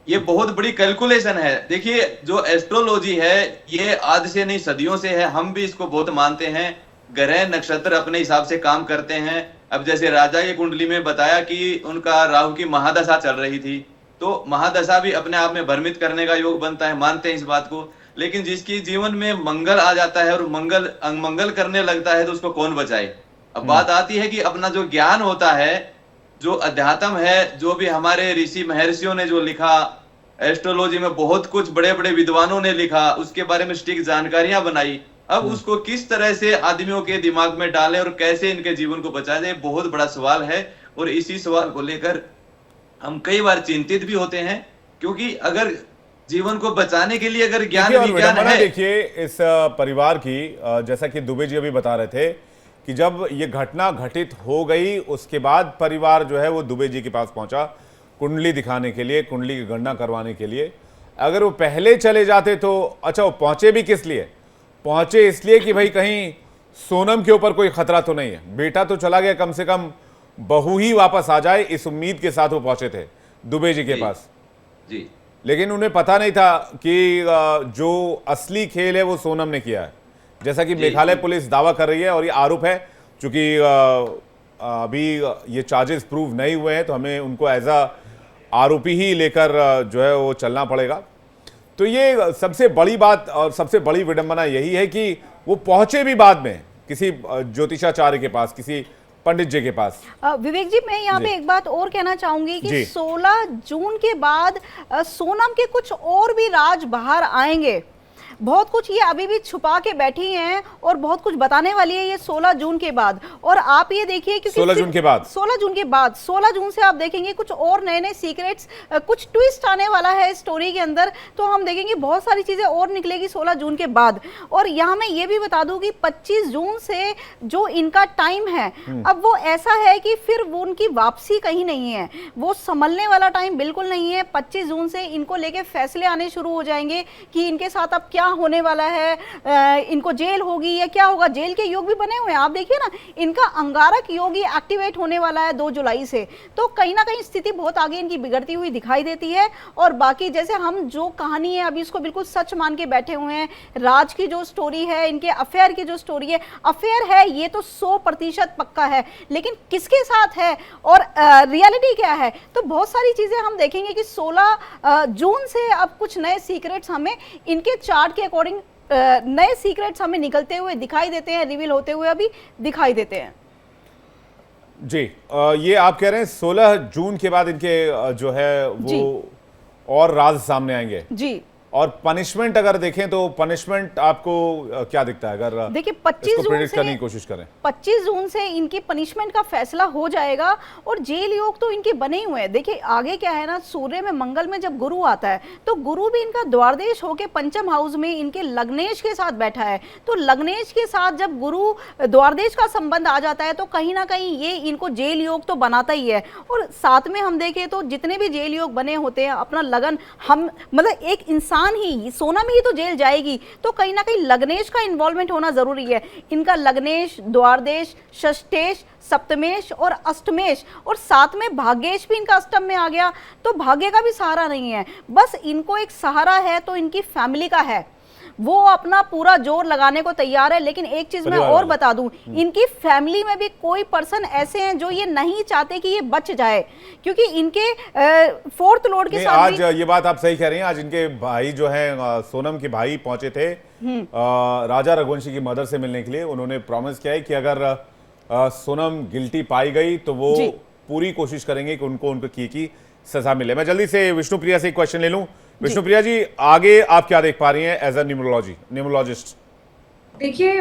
ये बहुत बड़ी कैलकुलेशन है। देखिए, जो एस्ट्रोलॉजी है ये आज से नहीं सदियों से है, हम भी इसको बहुत मानते हैं। ग्रह नक्षत्र अपने हिसाब से काम करते हैं। अब जैसे राजा की कुंडली में बताया कि उनका राहु की महादशा चल रही थी, तो महादशा भी अपने आप में भ्रमित करने का योग बनता है, मानते हैं इस बात को। लेकिन जिसकी जीवन में मंगल आ जाता है और मंगल अमंगल करने लगता है तो उसको कौन बचाए। अब बात आती है कि अपना जो ज्ञान होता है, जो अध्यात्म है, जो भी हमारे ऋषि महर्षियों ने जो लिखा, एस्ट्रोलॉजी में बहुत कुछ बड़े बड़े विद्वानों ने लिखा, उसके बारे में सटीक जानकारियां बनाई। अब उसको किस तरह से आदमियों के दिमाग में डालें और कैसे इनके जीवन को बचाया जाए, बहुत बड़ा सवाल है। और इसी सवाल को लेकर हम कई बार चिंतित भी होते हैं, क्योंकि अगर जीवन को बचाने के लिए अगर ज्ञान विज्ञान है। देखिए इस परिवार की, जैसा कि दुबे जी अभी बता रहे थे कि जब ये घटना घटित हो गई उसके बाद परिवार जो है वो दुबे जी के पास पहुंचा कुंडली दिखाने के लिए, कुंडली की गणना करवाने के लिए। अगर वो पहले चले जाते तो अच्छा, वो पहुंचे भी किस लिए? पहुंचे इसलिए कि भाई कहीं सोनम के ऊपर कोई खतरा तो नहीं है, बेटा तो चला गया, कम से कम बहू ही वापस आ जाए, इस उम्मीद के साथ वो पहुंचे थे दुबे जी के पास जी। लेकिन उन्हें पता नहीं था कि जो असली खेल है वो सोनम ने किया है, जैसा कि मेघालय पुलिस दावा कर रही है। और ये आरोप है, चूंकि अभी ये चार्जेस प्रूव नहीं हुए हैं तो हमें उनको एज अ आरोपी ही लेकर जो है वो चलना पड़ेगा। तो ये सबसे बड़ी बात और सबसे बड़ी विडंबना यही है कि वो पहुंचे भी बाद में किसी ज्योतिषाचार्य के पास, किसी पंडित जी के पास। विवेक जी, मैं यहाँ पे एक बात और कहना चाहूंगी कि 16 जून के बाद सोनम के कुछ और भी राज बाहर आएंगे। बहुत कुछ ये अभी भी छुपा के बैठी हैं और बहुत कुछ बताने वाली है ये 16 जून के बाद। और आप ये देखिए, क्योंकि 16 जून के बाद 16 जून से आप देखेंगे कुछ और नए नए सीक्रेट्स, कुछ ट्विस्ट आने वाला है स्टोरी के अंदर। तो हम देखेंगे बहुत सारी चीजें और निकलेगी 16 जून के बाद। और यहाँ मैं ये भी बता दूं कि 25 जून से जो इनका टाइम है, अब वो ऐसा है कि फिर वो उनकी वापसी कहीं नहीं है, वो संभलने वाला टाइम बिल्कुल नहीं है। 25 जून से इनको लेके फैसले आने शुरू हो जाएंगे कि इनके साथ अब क्या होने वाला है, इनको जेल होगी या क्या होगा। जेल के योग भी बने हुए हैं, आप देखिए ना, इनका अंगारक योग ही एक्टिवेट होने वाला है 2 जुलाई से। तो कहीं ना कहीं स्थिति बहुत आगे इनकी बिगड़ती हुई दिखाई देती है। और बाकी जैसे हम जो कहानी है अभी इसको बिल्कुल सच मान के बैठे हुए हैं, राज की जो स्टोरी है, इनके अफेयर की जो स्टोरी है, अफेयर है ये तो 100% पक्का है, लेकिन किसके साथ है और रियलिटी क्या है, तो बहुत सारी चीजें हम देखेंगे कि 16 जून से अब कुछ नए सीक्रेट्स हमें इनके चार्ट के अकॉर्डिंग नए सीक्रेट्स हमें निकलते हुए दिखाई देते हैं, रिवील होते हुए अभी दिखाई देते हैं। जी, ये आप कह रहे हैं 16 जून के बाद इनके जो है वो और राज सामने आएंगे। जी, और पनिशमेंट अगर देखें तो पनिशमेंट आपको क्या दिखता है अगर देखिए 25 इसको जून प्रेडिक्ट करने से की कोशिश करें? 25 जून से इनकी पनिशमेंट का फैसला हो जाएगा और जेल योग तो इनके बने ही हुए हैं। देखिए आगे क्या है ना, सूर्य में मंगल में जब गुरु आता है तो गुरु भी इनका द्वारदेश होके पंचम हाउस में इनके लग्नेश के साथ बैठा है। तो लग्नेश के साथ जब गुरु द्वारदेश का संबंध आ जाता है तो कहीं ना कहीं ये इनको जेल योग तो बनाता ही है। और साथ में हम देखें तो जितने भी जेल योग बने होते हैं, अपना लगन, हम मतलब एक इंसान ही सोना में ही तो जेल जाएगी, तो कहीं ना कहीं लग्नेश का इन्वॉल्वमेंट होना जरूरी है। इनका लग्नेश, द्वारदेश, षष्ठेश, सप्तमेश और अष्टमेश, और साथ में भाग्येश भी इनका अष्टम में आ गया, तो भाग्य का भी सहारा नहीं है। बस इनको एक सहारा है तो इनकी फैमिली का है, वो अपना पूरा जोर लगाने को तैयार है। लेकिन एक चीज मैं और बता दूं, इनकी फैमिली में भी कोई पर्सन ऐसे हैं जो ये नहीं चाहते कि ये बच जाए, क्योंकि इनके फोर्थ लॉर्ड के साथ आज ये बात आप सही कह रही हैं। आज इनके भाई जो हैं, सोनम के भाई पहुंचे थे राजा रघुवंशी की मदर से मिलने के लिए। उन्होंने प्रॉमिस किया है कि अगर सोनम गिल्टी पाई गई तो वो पूरी कोशिश करेंगे कि उनको की सजा मिले। मैं जल्दी से विष्णुप्रिया से एक क्वेश्चन ले लूं। विष्णुप्रिया जी, आगे आप क्या देख पा रही हैं एज अ न्यूमरोलॉजिस्ट? देखिए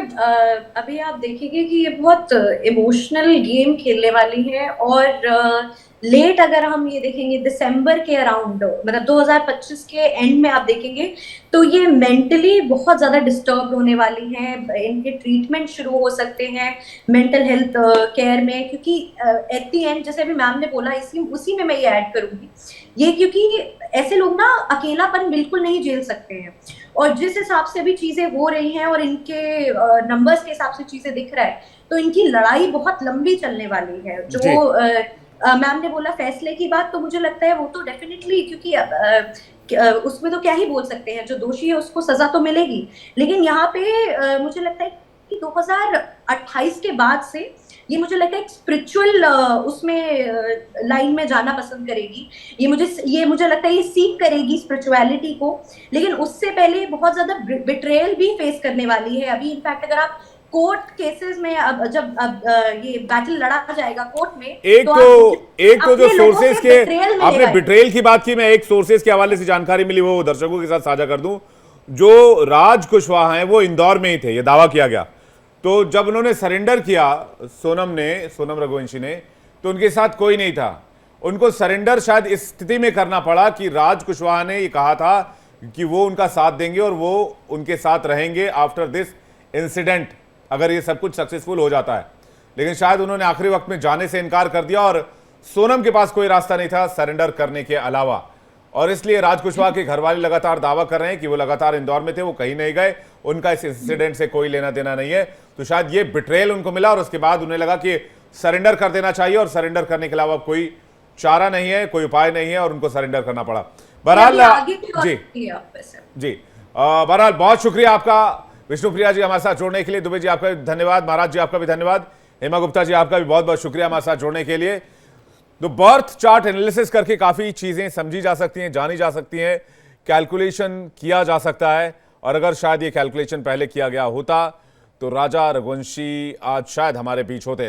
अभी आप देखेंगे कि ये बहुत इमोशनल गेम खेलने वाली है, और लेट अगर हम ये देखेंगे दिसंबर के अराउंड, मतलब 2025 के एंड में आप देखेंगे तो ये मेंटली बहुत ज़्यादा डिस्टर्ब होने वाली हैं। इनके ट्रीटमेंट शुरू हो सकते हैं मेंटल हेल्थ केयर में, क्योंकि एट द एंड जैसे अभी मैम ने बोला, उसी में मैं ये ऐड करूँगी ये, क्योंकि ऐसे लोग ना अकेलापन बिल्कुल नहीं झेल सकते हैं, और जिस हिसाब से भी चीज़ें हो रही हैं और इनके नंबर्स के हिसाब से चीज़ें दिख रहा है, तो इनकी लड़ाई बहुत लंबी चलने वाली है। जो मैम ने बोला फैसले की बात, तो मुझे लगता है वो तो डेफिनेटली, क्योंकि उसमें तो क्या ही बोल सकते हैं, जो दोषी है उसको सजा तो मिलेगी। लेकिन यहाँ पे मुझे लगता है कि 2028 के बाद से ये मुझे लगता है एक स्पिरिचुअल उसमें लाइन में जाना पसंद करेगी। ये मुझे लगता है ये सीख करेगी स्पिरिचुअलिटी को, लेकिन उससे पहले बहुत ज्यादा बिट्रेयल भी फेस करने वाली है। अभी इनफैक्ट अगर आप कोर्ट केसेस में जब ये बैटल लड़ा जाएगा कोर्ट में, एक तो जो सोर्सेज के आपने बिट्रेयल की बात की, मैं एक सोर्सेज के हवाले से जानकारी मिली वो दर्शकों के साथ साझा कर दूं। जो राज कुशवाहा हैं वो इंदौर में ही थे, ये दावा किया गया। तो जब उन्होंने सरेंडर किया सोनम रघुवंशी ने, तो उनके साथ कोई नहीं था। उनको सरेंडर शायद इस स्थिति में करना पड़ा कि राज कुशवाहा ने ये कहा था कि वो उनका साथ देंगे और वो उनके साथ रहेंगे आफ्टर दिस इंसिडेंट, अगर ये सब कुछ सक्सेसफुल हो जाता है। लेकिन शायद उन्होंने आखिरी वक्त में जाने से इनकार कर दिया और सोनम के पास कोई रास्ता नहीं था सरेंडर करने के अलावा, और इसलिए राज कुशवाहा के घर वाले लगातार दावा कर रहे हैं कि वो लगातार इंदौर में थे, वो कहीं नहीं गए, उनका इस इंसिडेंट से कोई लेना देना नहीं है। तो शायद ये बिट्रेयल उनको मिला और उसके बाद उन्हें लगा कि सरेंडर कर देना चाहिए, और सरेंडर करने के अलावा कोई चारा नहीं है, कोई उपाय नहीं है, और उनको सरेंडर करना पड़ा। बहरहाल जी बहरहाल बहुत शुक्रिया आपका विष्णुप्रिया जी हमारे साथ जोड़ने के लिए। दुबे जी आपका भी धन्यवाद, महाराज जी आपका भी धन्यवाद, हेमा गुप्ता जी आपका भी बहुत बहुत शुक्रिया हमारे साथ जोड़ने के लिए। तो बर्थ चार्ट एनालिसिस करके काफी चीजें समझी जा सकती हैं, जानी जा सकती हैं, कैलकुलेशन किया जा सकता है, और अगर शायद ये कैलकुलेशन पहले किया गया होता तो राजा रघुवंशी आज शायद हमारे बीच होते।